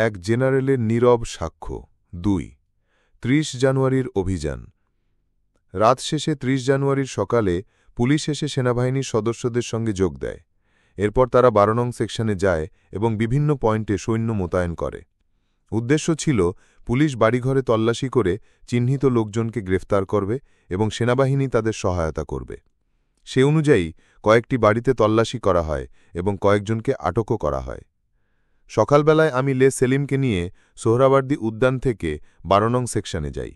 এক জেনারেলের নীরব সাক্ষ্য ২ ৩০ জানুয়ারির অভিযান রাত শেষে ৩০ জানুয়ারির সকালে পুলিশ এসে সেনাবাহিনীর সদস্যদের সঙ্গে যোগ দেয়। এরপর তারা ১২ নং সেকশনে যায় এবং বিভিন্ন পয়েন্টে সৈন্য মোতায়েন করে। উদ্দেশ্য ছিল পুলিশ বাড়িঘরে তল্লাশি করে চিহ্নিত লোকজনকে গ্রেফতার করবে এবং সেনাবাহিনী তাদের সহায়তা করবে। সে অনুযায়ী কয়েকটি বাড়িতে তল্লাশি করা হয় এবং কয়েকজনকে আটকও করা হয়। সকালবেলায় আমি লে সেলিমকে নিয়ে সোহরাওয়ার্দী উদ্যান থেকে ১২ নং সেকশনে যাই।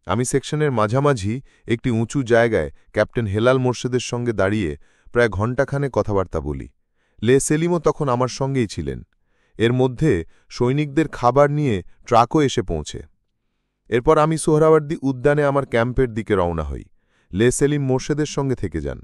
আমি সেকশনের মাঝামাঝি একটি উঁচু জায়গায় ক্যাপ্টেন হেলাল মোর্শেদের সঙ্গে দাঁড়িয়ে প্রায় ঘণ্টাখানে কথাবার্তা বলি। লে সেলিমও তখন আমার সঙ্গেই ছিলেন। এর মধ্যে সৈনিকদের খাবার নিয়ে ট্রাকও এসে পৌঁছে। এরপর আমি সোহরাওয়ার্দী উদ্যানে আমার ক্যাম্পের দিকে রওনা হই। লে সেলিম মোর্শেদের সঙ্গে থেকে যান।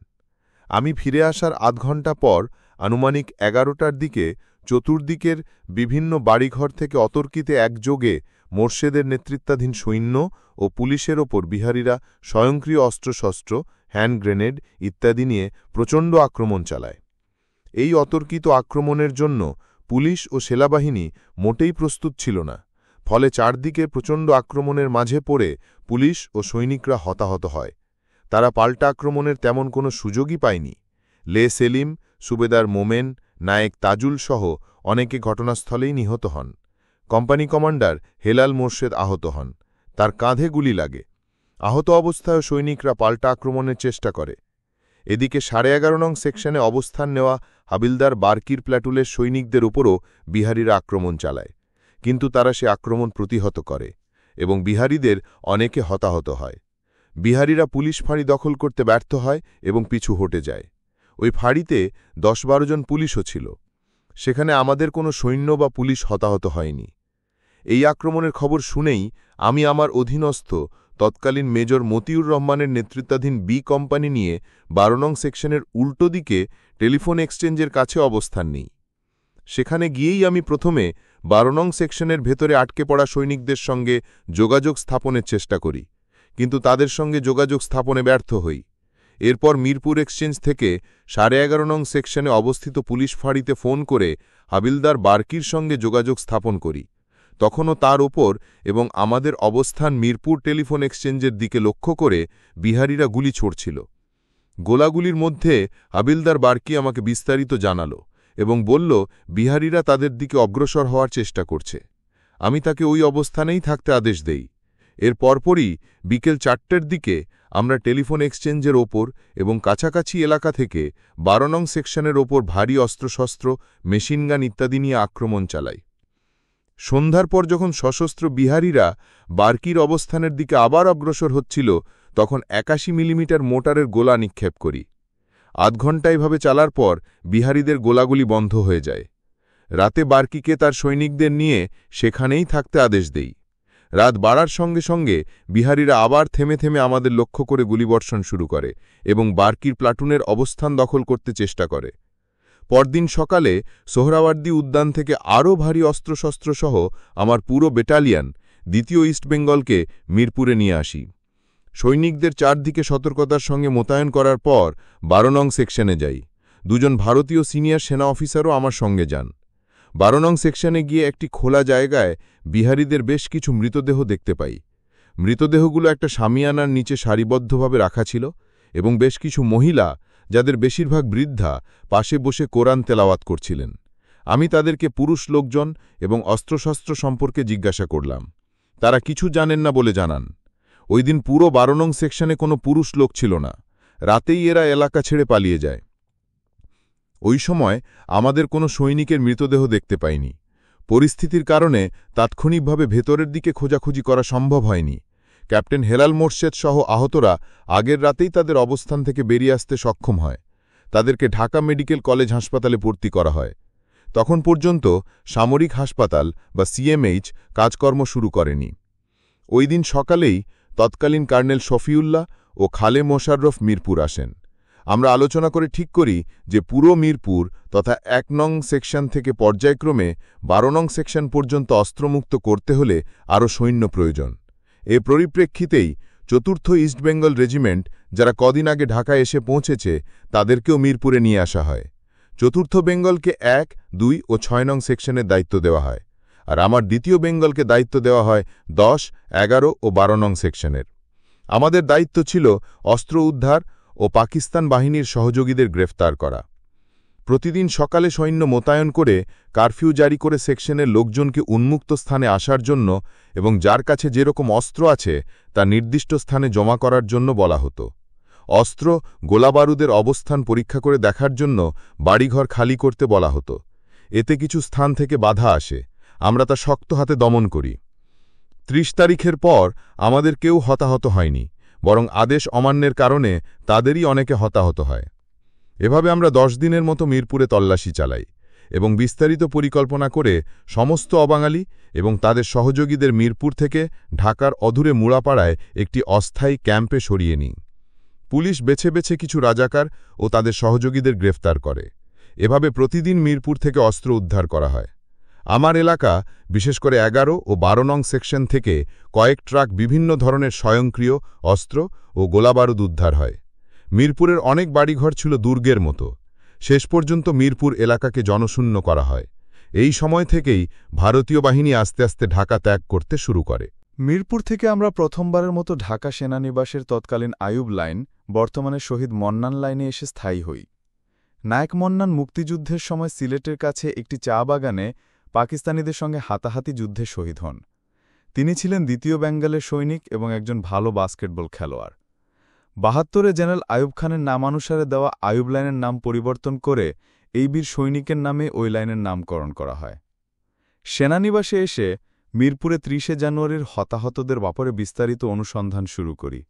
আমি ফিরে আসার আধ ঘণ্টা পর আনুমানিক ১১টার দিকে চতুর্দিকের বিভিন্ন বাড়িঘর থেকে অতর্কিতে একযোগে মোর্শেদের নেতৃত্বাধীন সৈন্য ও পুলিশের ওপর বিহারীরা স্বয়ংক্রিয় অস্ত্রশস্ত্র, হ্যান্ড গ্রেনেড ইত্যাদি নিয়ে প্রচণ্ড আক্রমণ চালায়। এই অতর্কিত আক্রমণের জন্য পুলিশ ও সেনাবাহিনী মোটেই প্রস্তুত ছিল না। ফলে চারদিকে প্রচণ্ড আক্রমণের মাঝে পড়ে পুলিশ ও সৈনিকরা হতাহত হয়। তারা পাল্টা আক্রমণের তেমন কোনো সুযোগই পায়নি। লে সেলিম, সুবেদার মোমেন, নায়েক তাজুল সহ অনেকে ঘটনাস্থলেই নিহত হন। কোম্পানি কমান্ডার হেলাল মোর্শেদ আহত হন। তার কাঁধে গুলি লাগে। আহত অবস্থায় সৈনিকরা পাল্টা আক্রমণের চেষ্টা করে। এদিকে 11.5 নং সেকশনে অবস্থান নেওয়া হাবিলদার বার্কির প্ল্যাটুনের সৈনিকদের উপরও বিহারীরা আক্রমণ চালায়, কিন্তু তারা সে আক্রমণ প্রতিহত করে এবং বিহারীদের অনেকে হতাহত হয়। বিহারীরা পুলিশ ফাঁড়ি দখল করতে ব্যর্থ হয় এবং পিছু হটে যায়। ওই ফাঁড়িতে ১০-১২ জন পুলিশও ছিল। সেখানে আমাদের কোনো সৈন্য বা পুলিশ হতাহত হয়নি। এই আক্রমণের খবর শুনেই আমি আমার অধীনস্থ তৎকালীন মেজর মতিউর রহমানের নেতৃত্বাধীন বি কোম্পানি নিয়ে ১২ নং সেকশনের উল্টো দিকে টেলিফোন এক্সচেঞ্জের কাছে অবস্থান নিই। সেখানে গিয়েই আমি প্রথমে ১২ নং সেকশনের ভেতরে আটকে পড়া সৈনিকদের সঙ্গে যোগাযোগ স্থাপনের চেষ্টা করি, কিন্তু তাদের সঙ্গে যোগাযোগ স্থাপনে ব্যর্থ হই। এরপর মিরপুর এক্সচেঞ্জ থেকে 11.5 নং সেকশনে অবস্থিত পুলিশ ফাঁড়িতে ফোন করে হাবিলদার বার্কির সঙ্গে যোগাযোগ স্থাপন করি। তখনও তার ওপর এবং আমাদের অবস্থান মিরপুর টেলিফোন এক্সচেঞ্জের দিকে লক্ষ্য করে বিহারীরা গুলি ছড়ছিল। গোলাগুলির মধ্যে হাবিলদার বার্কি আমাকে বিস্তারিত জানালো এবং বলল বিহারীরা তাদের দিকে অগ্রসর হওয়ার চেষ্টা করছে। আমি তাকে ওই অবস্থানেই থাকতে আদেশ দেই। এর পরপরই বিকেল ৪টের দিকে আমরা টেলিফোন এক্সচেঞ্জের ওপর এবং কাছাকাছি এলাকা থেকে ১২ নং সেকশনের ওপর ভারী অস্ত্রশস্ত্র, মেশিনগান ইত্যাদি নিয়ে আক্রমণ চালাই। সন্ধ্যার পর যখন সশস্ত্র বিহারীরা বার্কির অবস্থানের দিকে আবার অগ্রসর হচ্ছিল, তখন ৮১ মিলিমিটার মোটারের গোলা নিক্ষেপ করি। আধ ঘণ্টা এভাবে চালার পর বিহারীদের গোলাগুলি বন্ধ হয়ে যায়। রাতে বার্কিকে তার সৈনিকদের নিয়ে সেখানেই থাকতে আদেশ দেই। রাত বাড়ার সঙ্গে সঙ্গে বিহারীরা আবার থেমে থেমে আমাদের লক্ষ্য করে গুলিবর্ষণ শুরু করে এবং বার্কির প্লাটুনের অবস্থান দখল করতে চেষ্টা করে। পরদিন সকালে সোহরাওয়ার্দী উদ্যান থেকে আরও ভারী অস্ত্রশস্ত্র সহ আমার পুরো ব্যাটালিয়ন ২য় ইস্ট বেঙ্গলকে মিরপুরে নিয়ে আসি। সৈনিকদের চারদিকে সতর্কতার সঙ্গে মোতায়েন করার পর ১২ নং সেকশনে যাই। ২জন ভারতীয় সিনিয়র সেনা অফিসারও আমার সঙ্গে যান। ১২ নং সেকশনে গিয়ে একটি খোলা জায়গায় বিহারীদের বেশ কিছু মৃতদেহ দেখতে পাই। মৃতদেহগুলো একটা শামিয়ানার নিচে সারিবদ্ধভাবে রাখা ছিল এবং বেশ কিছু মহিলা, যাদের বেশিরভাগ বৃদ্ধা, পাশে বসে কোরআন তেলাওয়াত করছিলেন। আমি তাদেরকে পুরুষ লোকজন এবং অস্ত্রশস্ত্র সম্পর্কে জিজ্ঞাসা করলাম। তারা কিছু জানেন না বলে জানান। ওই দিন পুরো ১২ নং সেকশনে কোনো পুরুষ লোক ছিল না। রাতেই এরা এলাকা ছেড়ে পালিয়ে যায়। ওই সময় আমাদের কোনো সৈনিকের মৃতদেহ দেখতে পাইনি। পরিস্থিতির কারণে তাৎক্ষণিকভাবে ভেতরের দিকে খোঁজাখুঁজি করা সম্ভব হয়নি। ক্যাপ্টেন হেলাল মোর্শেদ সহ আহতরা আগের রাতেই তাদের অবস্থান থেকে বেরিয়ে আসতে সক্ষম হয়। তাদেরকে ঢাকা মেডিকেল কলেজ হাসপাতালে ভর্তি করা হয়। তখন পর্যন্ত সামরিক হাসপাতাল বা সিএমএইচ কাজকর্ম শুরু করেনি। ওই দিন সকালেই তৎকালীন কর্নেল শফিউল্লাহ ও খালে মোশাররফ মিরপুর আসেন। আমরা আলোচনা করে ঠিক করি যে পুরো মিরপুর তথা ১ নং সেকশন থেকে পর্যায়ক্রমে ১২ নং সেকশন পর্যন্ত অস্ত্রমুক্ত করতে হলে আরও সৈন্য প্রয়োজন। এ পরিপ্রেক্ষিতেই ৪র্থ ইস্টবেঙ্গল রেজিমেন্ট, যারা কদিন আগে ঢাকায় এসে পৌঁছেছে, তাদেরকেও মিরপুরে নিয়ে আসা হয়। ৪র্থ বেঙ্গলকে ১, ২ ও ৬ নং সেকশনের দায়িত্ব দেওয়া হয়। আর আমার দ্বিতীয় বেঙ্গলকে দায়িত্ব দেওয়া হয় 10, 11 ও 12 নং সেকশনের। আমাদের দায়িত্ব ছিল অস্ত্র উদ্ধার ও পাকিস্তান বাহিনীর সহযোগীদের গ্রেফতার করা। প্রতিদিন সকালে সৈন্য মোতায়েন করে কারফিউ জারি করে সেকশনের লোকজনকে উন্মুক্ত স্থানে আসার জন্য এবং যার কাছে যেরকম অস্ত্র আছে তা নির্দিষ্ট স্থানে জমা করার জন্য বলা হতো। অস্ত্র, গোলাবারুদের অবস্থান পরীক্ষা করে দেখার জন্য বাড়িঘর খালি করতে বলা হতো। এতে কিছু স্থান থেকে বাধা আসে, আমরা তা শক্ত হাতে দমন করি। 30 তারিখের পর আমাদের কেউ হতাহত হয়নি, বরং আদেশ অমান্যের কারণে তাদেরই অনেকে হতাহত হয়। এভাবে আমরা 10 দিনের মতো মিরপুরে তল্লাশি চালাই এবং বিস্তারিত পরিকল্পনা করে সমস্ত অবাঙালি এবং তাদের সহযোগীদের মিরপুর থেকে ঢাকার অদূরে মুড়াপাড়ায় একটি অস্থায়ী ক্যাম্পে সরিয়ে নিই। পুলিশ বেছে বেছে কিছু রাজাকার ও তাদের সহযোগীদের গ্রেফতার করে। এভাবে প্রতিদিন মিরপুর থেকে অস্ত্র উদ্ধার করা হয়। আমার এলাকা, বিশেষ করে 11 ও 12 নং সেকশন থেকে কয়েক ট্রাক বিভিন্ন ধরনের স্বয়ংক্রিয় অস্ত্র ও গোলাবারুদ উদ্ধার হয়। মিরপুরের অনেক বাড়িঘর ছিল দুর্গের মতো। শেষ পর্যন্ত মিরপুর এলাকাকে জনশূন্য করা হয়। এই সময় থেকেই ভারতীয় বাহিনী আস্তে আস্তে ঢাকা ত্যাগ করতে শুরু করে। মিরপুর থেকে আমরা প্রথমবারের মতো ঢাকা সেনানিবাসের তৎকালীন আইয়ুব লাইন, বর্তমানে শহীদ মন্নান লাইনে এসে স্থায়ী হই। নায়েক মন্নান মুক্তিযুদ্ধের সময় সিলেটের কাছে একটি চা বাগানে পাকিস্তানিদের সঙ্গে হাতাহাতি যুদ্ধে শহীদ হন। তিনি ছিলেন দ্বিতীয় বেঙ্গলের সৈনিক এবং একজন ভালো বাস্কেটবল খেলোয়াড়। 72-এ জেনারেল আইয়ুব খানের নামানুসারে দেওয়া আইয়ুব লাইনের নাম পরিবর্তন করে এই বীর সৈনিকের নামে ওই লাইনের নামকরণ করা হয়। সেনানিবাসে এসে মিরপুরে 30 জানুয়ারির হতাহতদের ব্যাপারে বিস্তারিত অনুসন্ধান শুরু করি।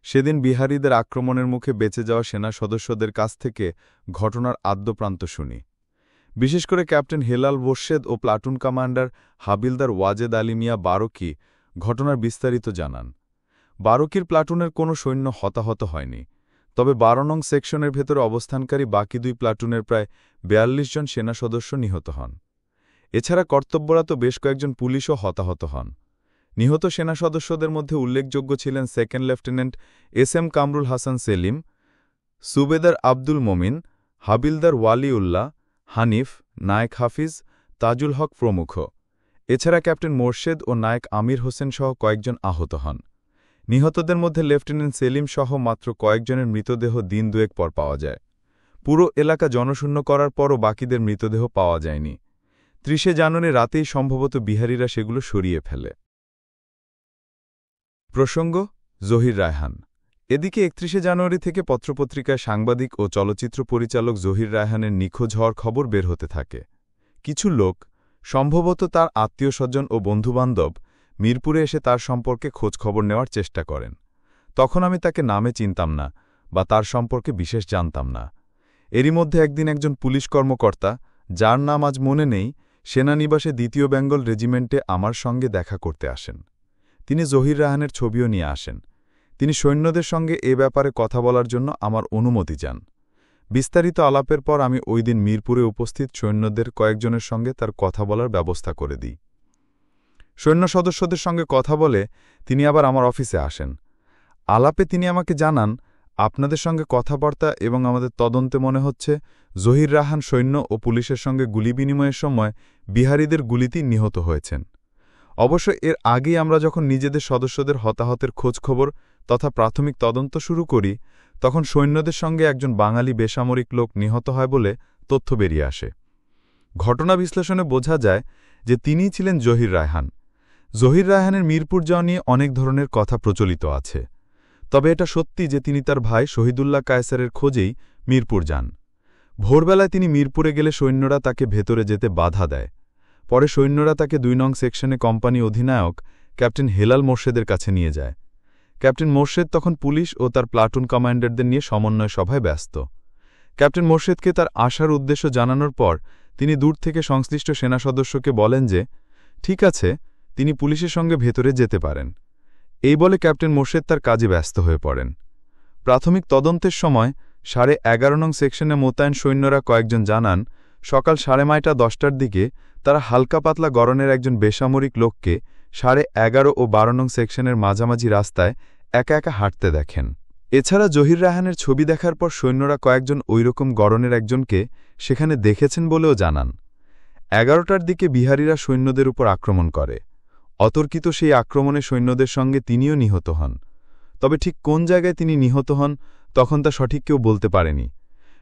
সেদিন বিহারীদের আক্রমণের মুখে বেঁচে যাওয়া সেনা সদস্যদের কাছ থেকে ঘটনার আদ্যপ্রান্ত শুনি। বিশেষ করে ক্যাপ্টেন হেলাল মোর্শেদ ও প্লাটুন কমান্ডার হাবিলদার ওয়াজেদ আলী মিয়া বারকি ঘটনার বিস্তারিত জানান। বারকির প্লাটুনের কোনো সৈন্য হতাহত হয়নি, তবে 12 নং সেকশনের ভেতরে অবস্থানকারী বাকি 2 প্লাটুনের প্রায় 42 জন সেনা সদস্য নিহত হন। এছাড়া কর্তব্যরত বেশ কয়েকজন পুলিশও হতাহত হন। নিহত সেনা সদস্যদের মধ্যে উল্লেখযোগ্য ছিলেন second lieutenant SM Kamrul Hasan Selim, Subedar Abdul Momin, Havildar ওয়ালি উল্লাহ, হানিফ, নায়েক হাফিজ, তাজুল হক প্রমুখ। এছাড়া ক্যাপ্টেন মোর্শেদ ও নায়েক আমির হোসেন সহ কয়েকজন আহত হন। নিহতদের মধ্যে লেফটেন্যান্ট সেলিম সহ মাত্র কয়েকজনের মৃতদেহ দিন দুয়েক পর পাওয়া যায়। পুরো এলাকা জনশূন্য করার পরও বাকিদের মৃতদেহ পাওয়া যায়নি। 30 জানুয়ারি রাতেই সম্ভবত বিহারীরা সেগুলো সরিয়ে ফেলে। প্রসঙ্গ: জহির রায়হান। এদিকে 31 জানুয়ারি থেকে পত্রপত্রিকায় সাংবাদিক ও চলচ্চিত্র পরিচালক জহির রায়হানের নিখোঁজ হওয়ার খবর বের হতে থাকে। কিছু লোক, সম্ভবত তার আত্মীয়স্বজন ও বন্ধুবান্ধব, মিরপুরে এসে তার সম্পর্কে খোঁজখবর নেওয়ার চেষ্টা করেন। তখন আমি তাকে নামে চিনতাম না বা তার সম্পর্কে বিশেষ জানতাম না। এরই মধ্যে একদিন একজন পুলিশ কর্মকর্তা, যার নাম আজ মনে নেই, সেনানিবাসে 2য় বেঙ্গল রেজিমেন্টে আমার সঙ্গে দেখা করতে আসেন। তিনি জহির রায়হানের ছবিও নিয়ে আসেন। তিনি সৈন্যদের সঙ্গে এ ব্যাপারে কথা বলার জন্য আমার অনুমতি চান। বিস্তারিত আলাপের পর আমি ওই দিন মিরপুরে উপস্থিত সৈন্যদের কয়েকজনের সঙ্গে তার কথা বলার ব্যবস্থা করে দিই। সৈন্য সদস্যদের সঙ্গে কথা বলে তিনি আবার আমার অফিসে আসেন। আলাপে তিনি আমাকে জানান, আপনাদের সঙ্গে কথাবার্তা এবং আমাদের তদন্তে মনে হচ্ছে জহির রায়হান সৈন্য ও পুলিশের সঙ্গে গুলি বিনিময়ের সময় বিহারীদের গুলিতেই নিহত হয়েছেন। অবশ্য এর আগেই আমরা যখন নিজেদের সদস্যদের হতাহতের খোঁজখবর তথা প্রাথমিক তদন্ত শুরু করি, তখন সৈন্যদের সঙ্গে একজন বাঙালি বেসামরিক লোক নিহত হয় বলে তথ্য বেরিয়ে আসে। ঘটনা বিশ্লেষণে বোঝা যায় যে তিনিই ছিলেন জহির রায়হান। জহির রায়হানের মিরপুর যাওয়া নিয়ে অনেক ধরনের কথা প্রচলিত আছে, তবে এটা সত্যি যে তিনি তার ভাই শহীদুল্লাহ কায়সারের খোঁজেই মিরপুর যান। ভোরবেলায় তিনি মিরপুরে গেলে সৈন্যরা তাকে ভেতরে যেতে বাধা দেয়। পরে সৈন্যরা তাকে 2 নং সেকশনে কোম্পানি অধিনায়ক ক্যাপ্টেন হেলাল মোর্শেদের কাছে নিয়ে যায়। ক্যাপ্টেন মোর্শেদ তখন পুলিশ ও তার প্লাটুন কমান্ডারদের নিয়ে সমন্বয় সভায় ব্যস্ত। ক্যাপ্টেন মোর্শেদকে তার আসার উদ্দেশ্য জানানোর পর তিনি দূর থেকে সংশ্লিষ্ট সেনা সদস্যকে বলেন যে ঠিক আছে, তিনি পুলিশের সঙ্গে ভেতরে যেতে পারেন। এই বলে ক্যাপ্টেন মোর্শেদ তার কাজে ব্যস্ত হয়ে পড়েন। প্রাথমিক তদন্তের সময় 11.5 নং সেকশনে মোতায়েন সৈন্যরা কয়েকজন জানান, সকাল 9:30-10টার দিকে তারা হালকা পাতলা গড়নের একজন বেসামরিক লোককে 11.5 ও 12 নং সেকশনের মাঝামাঝি রাস্তায় একা একা হাঁটতে দেখেন। এছাড়া জহির রায়হানের ছবি দেখার পর সৈন্যরা কয়েকজন ওইরকম গড়নের একজনকে সেখানে দেখেছেন বলেও জানান। 11টার দিকে বিহারিরা সৈন্যদের উপর আক্রমণ করে। অতর্কিত সেই আক্রমণে সৈন্যদের সঙ্গে তিনিও নিহত হন। তবে ঠিক কোন জায়গায় তিনি নিহত হন তখন তা সঠিক কেউ বলতে পারেনি।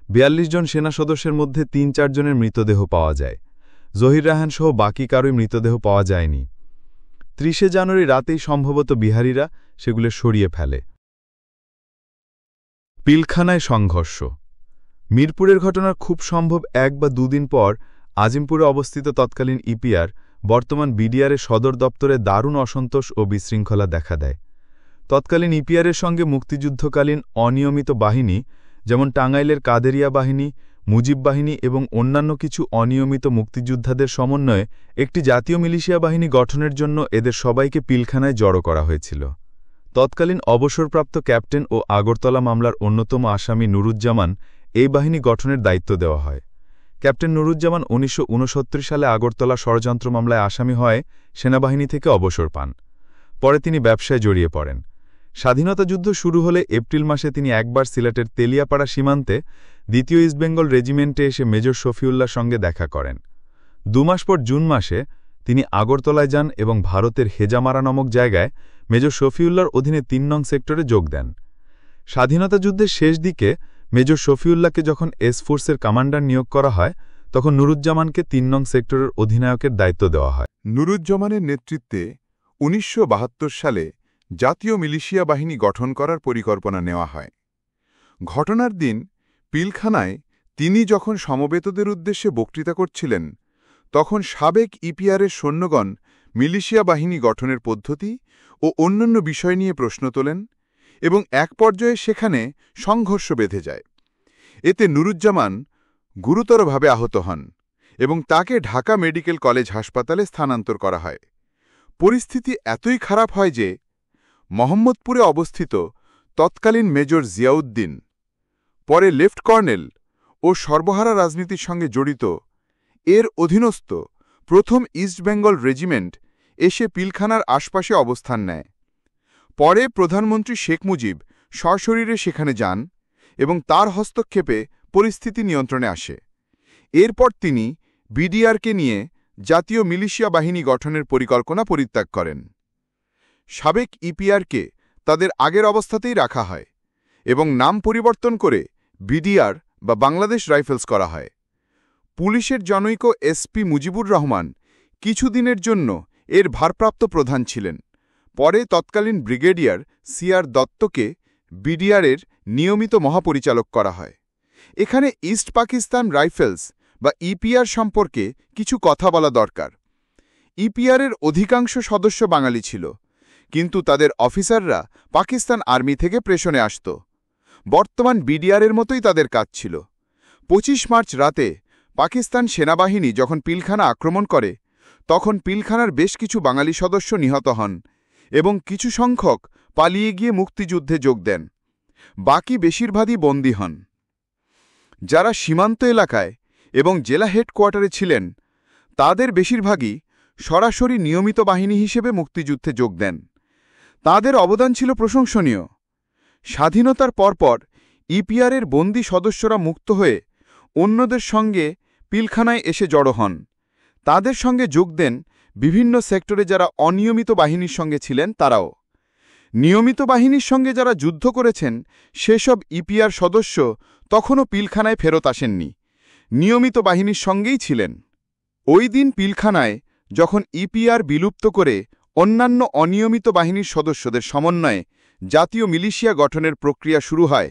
৪২ জন সেনা সদস্যের মধ্যে ৩-৪ জনের মৃতদেহ পাওয়া যায়। জহির রায়হান সহ বাকি কারোই মৃতদেহ পাওয়া যায়নি। ৩০শে জানুয়ারি রাতেই সম্ভবত বিহারিরা সেগুলো সরিয়ে ফেলে। পিলখানায় সংঘর্ষ। মিরপুরের ঘটনার খুব সম্ভব ১ বা ২ দিন পর আজিমপুরে অবস্থিত তৎকালীন ইপিআর, বর্তমান বিডিআরের সদর দপ্তরে দারুণ অসন্তোষ ও বিশৃঙ্খলা দেখা দেয়। তৎকালীন ইপিআরের সঙ্গে মুক্তিযুদ্ধকালীন অনিয়মিত বাহিনী যেমন টাঙ্গাইলের কাদেরিয়া বাহিনী, মুজিব বাহিনী এবং অন্যান্য কিছু অনিয়মিত মুক্তিযোদ্ধাদের সমন্বয়ে একটি জাতীয় মিলিশিয়া বাহিনী গঠনের জন্য এদের সবাইকে পিলখানায় জড়ো করা হয়েছিল। তৎকালীন অবসরপ্রাপ্ত ক্যাপ্টেন ও আগরতলা মামলার অন্যতম আসামি নুরুজ্জামান এই বাহিনী গঠনের দায়িত্ব দেওয়া হয়। ক্যাপ্টেন নুরুজ্জামান ১৯৬৯ সালে আগরতলা ষড়যন্ত্র মামলায় আসামি হয়ে সেনাবাহিনী থেকে অবসর পান। পরে তিনি ব্যবসায় জড়িয়ে পড়েন। স্বাধীনতা যুদ্ধ শুরু হলে এপ্রিল মাসে তিনি একবার সিলেটের তেলিয়াপাড়া সীমান্তে ২য় ইস্টবেঙ্গল রেজিমেন্টে এসে মেজর শফিউল্লাহর সঙ্গে দেখা করেন। ২ মাস পর জুন মাসে তিনি আগরতলায় যান এবং ভারতের হেজামারা নামক জায়গায় মেজর শফিউল্লাহর অধীনে ৩ নং সেক্টরে যোগ দেন। স্বাধীনতা যুদ্ধের শেষ দিকে মেজর শফিউল্লাহকে যখন এসফোর্সের কমান্ডার নিয়োগ করা হয় তখন নুরুজ্জামানকে ৩ নং সেক্টরের অধিনায়কের দায়িত্ব দেওয়া হয়। নুরুজ্জামানের নেতৃত্বে ১৯৭২ সালে জাতীয় মিলিশিয়া বাহিনী গঠন করার পরিকল্পনা নেওয়া হয়। ঘটনার দিন পিলখানায় তিনি যখন সমবেতদের উদ্দেশ্যে বক্তৃতা করছিলেন তখন সাবেক ইপিআরের সৈন্যগণ মিলিশিয়া বাহিনী গঠনের পদ্ধতি ও অন্যান্য বিষয় নিয়ে প্রশ্ন তোলেন এবং এক পর্যায়ে সেখানে সংঘর্ষ বেঁধে যায়। এতে নুরুজ্জামান গুরুতরভাবে আহত হন এবং তাকে ঢাকা মেডিকেল কলেজ হাসপাতালে স্থানান্তর করা হয়। পরিস্থিতি এতই খারাপ হয় যে মোহাম্মদপুরে অবস্থিত তৎকালীন মেজর জিয়াউদ্দিন, পরে লেফট কর্নেল ও সর্বহারা রাজনীতির সঙ্গে জড়িত এর অধীনস্থ প্রথম ইস্টবেঙ্গল রেজিমেন্ট এসে পিলখানার আশপাশে অবস্থান নেয়। পরে প্রধানমন্ত্রী শেখ মুজিব সশরীরে সেখানে যান এবং তার হস্তক্ষেপে পরিস্থিতি নিয়ন্ত্রণে আসে। এরপর তিনি বিডিআরকে নিয়ে জাতীয় মিলিশিয়া বাহিনী গঠনের পরিকল্পনা পরিত্যাগ করেন। সাবেক ইপিআরকে তাদের আগের অবস্থাতেই রাখা হয় এবং নাম পরিবর্তন করে বিডিআর বা বাংলাদেশ রাইফেলস করা হয়। পুলিশের জনৈক এসপি মুজিবুর রহমান কিছুদিনের জন্য এর ভারপ্রাপ্ত প্রধান ছিলেন। পরে তৎকালীন ব্রিগেডিয়ার সিআর দত্তকে বিডিআরের নিয়মিত মহাপরিচালক করা হয়। এখানে ইস্ট পাকিস্তান রাইফেলস বা ইপিআর সম্পর্কে কিছু কথা বলা দরকার। ইপিআরের অধিকাংশ সদস্য বাঙালি ছিল, কিন্তু তাদের অফিসাররা পাকিস্তান আর্মি থেকে প্রেষণে আসত। বর্তমান বিডিআরের মতোই তাদের কাজ ছিল। ২৫ মার্চ রাতে পাকিস্তান সেনাবাহিনী যখন পিলখানা আক্রমণ করে তখন পিলখানার বেশ কিছু বাঙালি সদস্য নিহত হন এবং কিছু সংখ্যক পালিয়ে গিয়ে মুক্তিযুদ্ধে যোগ দেন। বাকি বেশিরভাগই বন্দী হন। যারা সীমান্ত এলাকায় এবং জেলা হেডকোয়ার্টারে ছিলেন তাদের বেশিরভাগই সরাসরি নিয়মিত বাহিনী হিসেবে মুক্তিযুদ্ধে যোগ দেন। তাদের অবদান ছিল প্রশংসনীয়। স্বাধীনতার পরপর ইপিআরের বন্দী সদস্যরা মুক্ত হয়ে অন্যদের সঙ্গে পিলখানায় এসে জড়ো হন। তাদের সঙ্গে যোগ দেন বিভিন্ন সেক্টরে যারা অনিয়মিত বাহিনীর সঙ্গে ছিলেন তারাও। নিয়মিত বাহিনীর সঙ্গে যারা যুদ্ধ করেছেন সেসব ইপিআর সদস্য তখনও পিলখানায় ফেরত আসেননি, নিয়মিত বাহিনীর সঙ্গেই ছিলেন। ওই দিন পিলখানায় যখন ইপিআর বিলুপ্ত করে অন্যান্য অনিয়মিত বাহিনীর সদস্যদের সমন্বয়ে জাতীয় মিলিশিয়া গঠনের প্রক্রিয়া শুরু হয়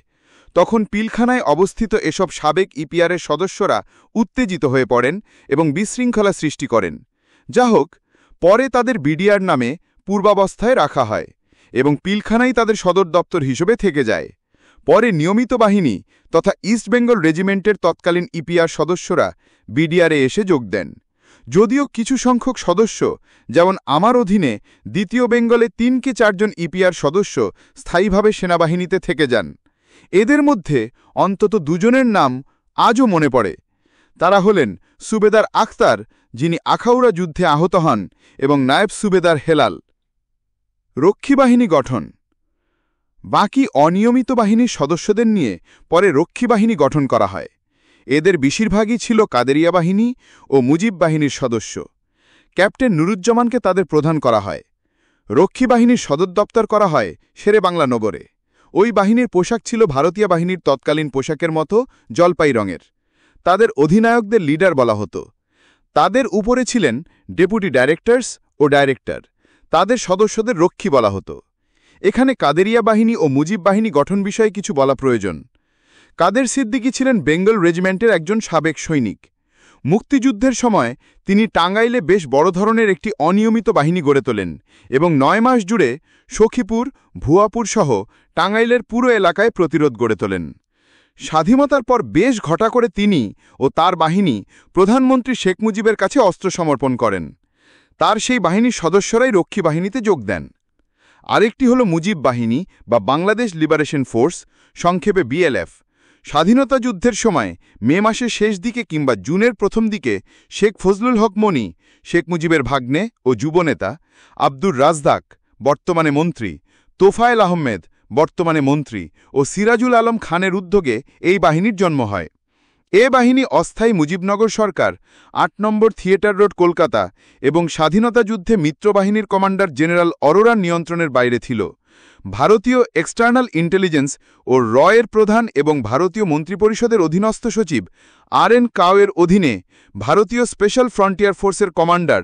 তখন পিলখানায় অবস্থিত এসব সাবেক ইপিআরের সদস্যরা উত্তেজিত হয়ে পড়েন এবং বিশৃঙ্খলা সৃষ্টি করেন। যা হোক, পরে তাদের বিডিআর নামে পূর্বাবস্থায় রাখা হয় এবং পিলখানাই তাদের সদর দপ্তর হিসেবে থেকে যায়। পরে নিয়মিত বাহিনী তথা ইস্টবেঙ্গল রেজিমেন্টের তৎকালীন ইপিআর সদস্যরা বিডিআরে এসে যোগ দেন। যদিও কিছু সংখ্যক সদস্য, যেমন আমার অধীনে ২য় বেঙ্গলে ৩ কে ৪ জন ইপিআর সদস্য স্থায়ীভাবে সেনাবাহিনীতে থেকে যান। এদের মধ্যে অন্তত ২ জনের নাম আজও মনে পড়ে। তারা হলেন সুবেদার আখতার, যিনি আখাউড়া যুদ্ধে আহত হন, এবং নায়েব সুবেদার হেলাল। রক্ষী বাহিনী গঠন। বাকি অনিয়মিত বাহিনীর সদস্যদের নিয়ে পরে রক্ষী বাহিনী গঠন করা হয়। এদের বেশিরভাগই ছিল কাদেরিয়া বাহিনী ও মুজিব বাহিনীর সদস্য। ক্যাপ্টেন নুরুজ্জামানকে তাদের প্রধান করা হয়। রক্ষী বাহিনীর সদর দপ্তর করা হয় শেরেবাংলা নগরে। ওই বাহিনীর পোশাক ছিল ভারতীয় বাহিনীর তৎকালীন পোশাকের মতো জলপাই রঙের। তাদের অধিনায়কদের লিডার বলা হতো। তাদের উপরে ছিলেন ডেপুটি ডাইরেক্টরস ও ডাইরেক্টর। তাদের সদস্যদের রক্ষী বলা হতো। এখানে কাদেরিয়া বাহিনী ও মুজিব বাহিনী গঠন বিষয়ে কিছু বলা প্রয়োজন। কাদের সিদ্দিকী ছিলেন বেঙ্গল রেজিমেন্টের একজন সাবেক সৈনিক। মুক্তিযুদ্ধের সময় তিনি টাঙ্গাইলে বেশ বড় ধরনের একটি অনিয়মিত বাহিনী গড়ে তোলেন এবং ৯ মাস জুড়ে সখীপুর, ভুয়াপুর সহ টাঙ্গাইলের পুরো এলাকায় প্রতিরোধ গড়ে তোলেন। স্বাধীনতার পর বেশ ঘটা করে তিনি ও তার বাহিনী প্রধানমন্ত্রী শেখ মুজিবের কাছে অস্ত্র সমর্পণ করেন। তার সেই বাহিনীর সদস্যরাই রক্ষী বাহিনীতে যোগ দেন। আরেকটি হল মুজিব বাহিনী বা বাংলাদেশ লিবারেশন ফোর্স, সংক্ষেপে বিএলএফ। স্বাধীনতা যুদ্ধের সময় মে মাসের শেষ দিকে কিংবা জুনের প্রথম দিকে শেখ ফজলুল হক মনি, শেখ মুজিবের ভাগ্নে ও যুবনেতা, আব্দুর রাজ্জাক, বর্তমানে মন্ত্রী, তোফায়েল আহমেদ, বর্তমানে মন্ত্রী ও সিরাজুল আলম খানের উদ্যোগে এই বাহিনীর জন্ম হয়। এ বাহিনী অস্থায়ী মুজিবনগর সরকার, ৮ নম্বর থিয়েটার রোড, কলকাতা এবং স্বাধীনতা যুদ্ধে মিত্রবাহিনীর কমান্ডার জেনারেল অরোরার নিয়ন্ত্রণের বাইরে ছিল। ভারতীয় এক্সটার্নাল ইন্টেলিজেন্স ও রয়ের প্রধান এবং ভারতীয় মন্ত্রিপরিষদের অধীনস্থ সচিব আর.এন. কাওয়ের অধীনে ভারতীয় স্পেশাল ফ্রন্টিয়ার ফোর্সের commander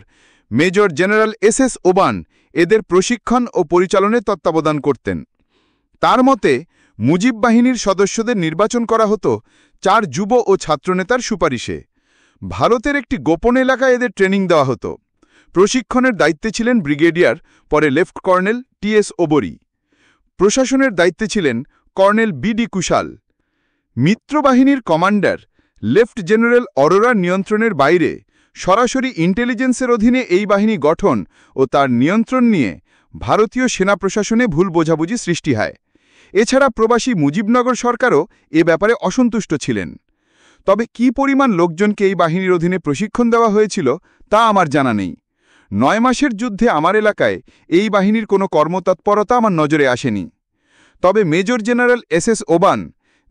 major general SS. Uban এদের প্রশিক্ষণ ও পরিচালনের তত্ত্বাবধান করতেন। তার মতে মুজিব বাহিনীর সদস্যদের নির্বাচন করা হতো 4 যুব ও ছাত্রনেতার সুপারিশে। ভারতের একটি গোপন এলাকায় এদের ট্রেনিং দেওয়া হতো। প্রশিক্ষণের দায়িত্বে ছিলেন ব্রিগেডিয়ার, পরে লেফট কর্নেল টি.এস. ওবরি। প্রশাসনের দায়িত্বে ছিলেন কর্নেল বি.ডি. কুশাল। মিত্রবাহিনীর কমান্ডার লেফট জেনারেল অরোরার নিয়ন্ত্রণের বাইরে সরাসরি ইন্টেলিজেন্সের অধীনে এই বাহিনী গঠন ও তার নিয়ন্ত্রণ নিয়ে ভারতীয় সেনা প্রশাসনে ভুল বোঝাবুঝি সৃষ্টি হয়। এছাড়া প্রবাসী মুজিবনগর সরকারও এ ব্যাপারে অসন্তুষ্ট ছিলেন। তবে কী পরিমাণ লোকজনকে এই বাহিনীর অধীনে প্রশিক্ষণ দেওয়া হয়েছিল তা আমার জানা নেই। 9 মাসের যুদ্ধে আমার এলাকায় এই বাহিনীর কোনো কর্মতৎপরতা আমার নজরে আসেনি। তবে মেজর জেনারেল এস.এস. ওবান,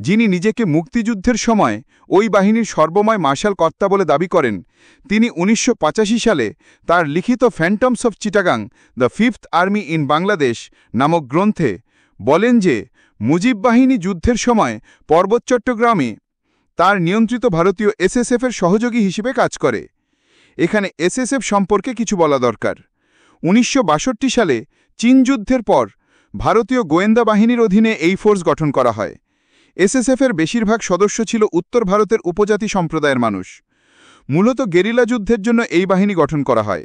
যিনি নিজেকে মুক্তিযুদ্ধের সময় ওই বাহিনীর সর্বময় মার্শাল কর্তা বলে দাবি করেন, তিনি ১৯৮৫ সালে তার লিখিত phantoms of Chittagong, the 5th army in Bangladesh নামক গ্রন্থে বলেন যে মুজিব বাহিনী যুদ্ধের সময় পর্বত চট্টগ্রামে তার নিয়ন্ত্রিত ভারতীয় এসএসএফের সহযোগী হিসেবে কাজ করে। এখানে এসএসএফ সম্পর্কে কিছু বলা দরকার। ১৯৬২ সালে চীন যুদ্ধের পর ভারতীয় গোয়েন্দা বাহিনীর অধীনে এই ফোর্স গঠন করা হয়। এসএসএফের বেশিরভাগ সদস্য ছিল উত্তর ভারতের উপজাতি সম্প্রদায়ের মানুষ। মূলত গেরিলা যুদ্ধের জন্য এই বাহিনী গঠন করা হয়।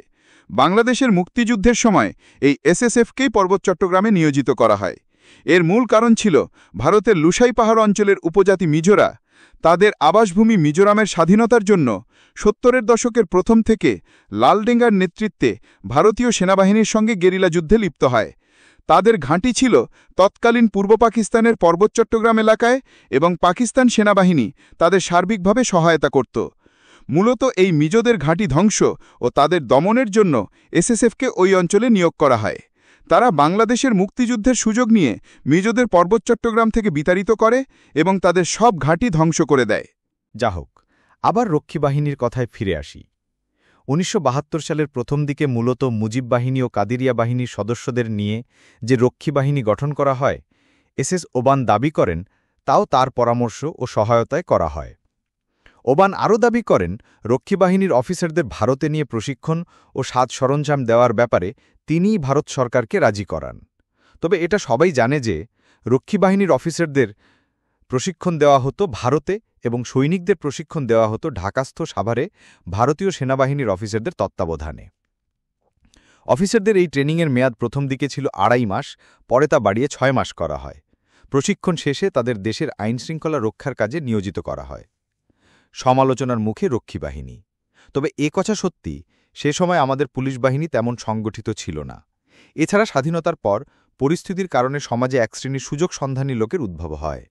বাংলাদেশের মুক্তিযুদ্ধের সময় এই এসএসএফকেই পর্বত চট্টগ্রামে নিয়োজিত করা হয়। এর মূল কারণ ছিল ভারতের লুসাই পাহাড় অঞ্চলের উপজাতি মিজোরা তাদের আবাসভূমি মিজোরামের স্বাধীনতার জন্য ৭০-এর দশকের প্রথম থেকে লালডেঙ্গার নেতৃত্বে ভারতীয় সেনাবাহিনীর সঙ্গে গেরিলা যুদ্ধে লিপ্ত হয়। তাদের ঘাঁটি ছিল তৎকালীন পূর্ব পাকিস্তানের পর্বত চট্টগ্রাম এলাকায় এবং পাকিস্তান সেনাবাহিনী তাদের সার্বিকভাবে সহায়তা করত। মূলত এই মিজোদের ঘাঁটি ধ্বংস ও তাদের দমনের জন্য এসএসএফকে ওই অঞ্চলে নিয়োগ করা হয়। তারা বাংলাদেশের মুক্তিযুদ্ধের সুযোগ নিয়ে মিজোদের পর্বত চট্টগ্রাম থেকে বিতাড়িত করে এবং তাদের সব ঘাঁটি ধ্বংস করে দেয়। যা হোক, আবার রক্ষী বাহিনীর কথায় ফিরে আসি। ১৯৭২ সালের প্রথম দিকে মূলত মুজিব বাহিনী ও কাদেরিয়া বাহিনীর সদস্যদের নিয়ে যে রক্ষী বাহিনী গঠন করা হয়, এস.এস. ওবান দাবি করেন তাও তার পরামর্শ ও সহায়তায় করা হয়। ওবান আরও দাবি করেন রক্ষী বাহিনীর অফিসারদের ভারতে নিয়ে প্রশিক্ষণ ও সাজ সরঞ্জাম দেওয়ার ব্যাপারে তিনিই ভারত সরকারকে রাজি করান। তবে এটা সবাই জানে যে রক্ষী বাহিনীর অফিসারদের প্রশিক্ষণ দেওয়া হতো ভারতে এবং সৈনিকদের প্রশিক্ষণ দেওয়া হতো ঢাকাস্থ সাভারে ভারতীয় সেনাবাহিনীর অফিসারদের তত্ত্বাবধানে। অফিসারদের এই ট্রেনিংয়ের মেয়াদ প্রথম দিকে ছিল ২.৫ মাস, পরে তা বাড়িয়ে ৬ মাস করা হয়। প্রশিক্ষণ শেষে তাদের দেশের আইনশৃঙ্খলা রক্ষার কাজে নিয়োজিত করা হয়। সমালোচনার মুখে রক্ষী বাহিনী। তবে এ কথা সত্যি, সে সময় আমাদের পুলিশ বাহিনী তেমন সংগঠিত ছিল না। এছাড়া স্বাধীনতার পর পরিস্থিতির কারণে সমাজে এক শ্রেণীর সুযোগ সন্ধানী লোকের উদ্ভব হয়।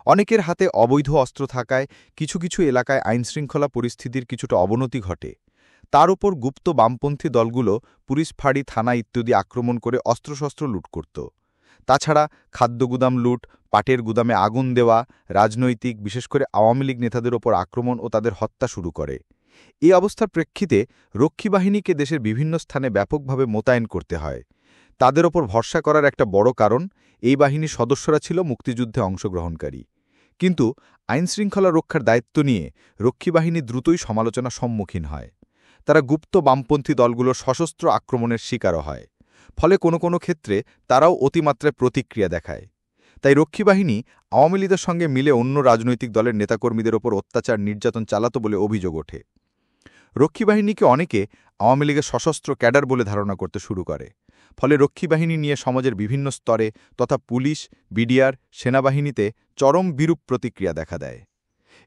অনেকের হাতে অবৈধ অস্ত্র থাকায় কিছু কিছু এলাকায় আইনশৃঙ্খলা পরিস্থিতির কিছুটা অবনতি ঘটে। তার উপর গুপ্ত বামপন্থী দলগুলো পুলিশ ফাঁড়ি, থানা ইত্যাদি আক্রমণ করে অস্ত্রশস্ত্র লুট করত। তাছাড়া খাদ্যগুদাম লুট, পাটের গুদামে আগুন দেওয়া, রাজনৈতিক বিশেষ করে আওয়ামী লীগ নেতাদের ওপর আক্রমণ ও তাদের হত্যা শুরু করে। এই অবস্থার প্রেক্ষিতে রক্ষী বাহিনীকে দেশের বিভিন্ন স্থানে ব্যাপকভাবে মোতায়েন করতে হয়। তাদের ওপর ভরসা করার একটা বড় কারণ, এই বাহিনীর সদস্যরা ছিল মুক্তিযুদ্ধে অংশগ্রহণকারী। কিন্তু আইনশৃঙ্খলা রক্ষার দায়িত্ব নিয়ে রক্ষী বাহিনী দ্রুতই সমালোচনার সম্মুখীন হয়। তারা গুপ্ত বামপন্থী দলগুলোর সশস্ত্র আক্রমণের শিকারও হয়। ফলে কোনো কোনো ক্ষেত্রে তারাও অতিমাত্রায় প্রতিক্রিয়া দেখায়। তাই রক্ষী বাহিনী আওয়ামী লীগের সঙ্গে মিলে অন্য রাজনৈতিক দলের নেতাকর্মীদের ওপর অত্যাচার নির্যাতন চালাত বলে অভিযোগ ওঠে। রক্ষী বাহিনীকে অনেকে আওয়ামী লীগের সশস্ত্র ক্যাডার বলে ধারণা করতে শুরু করে। ফলে রক্ষী বাহিনী নিয়ে সমাজের বিভিন্ন স্তরে তথা পুলিশ, বিডিআর, সেনাবাহিনীতে চরম বিরূপ প্রতিক্রিয়া দেখা দেয়।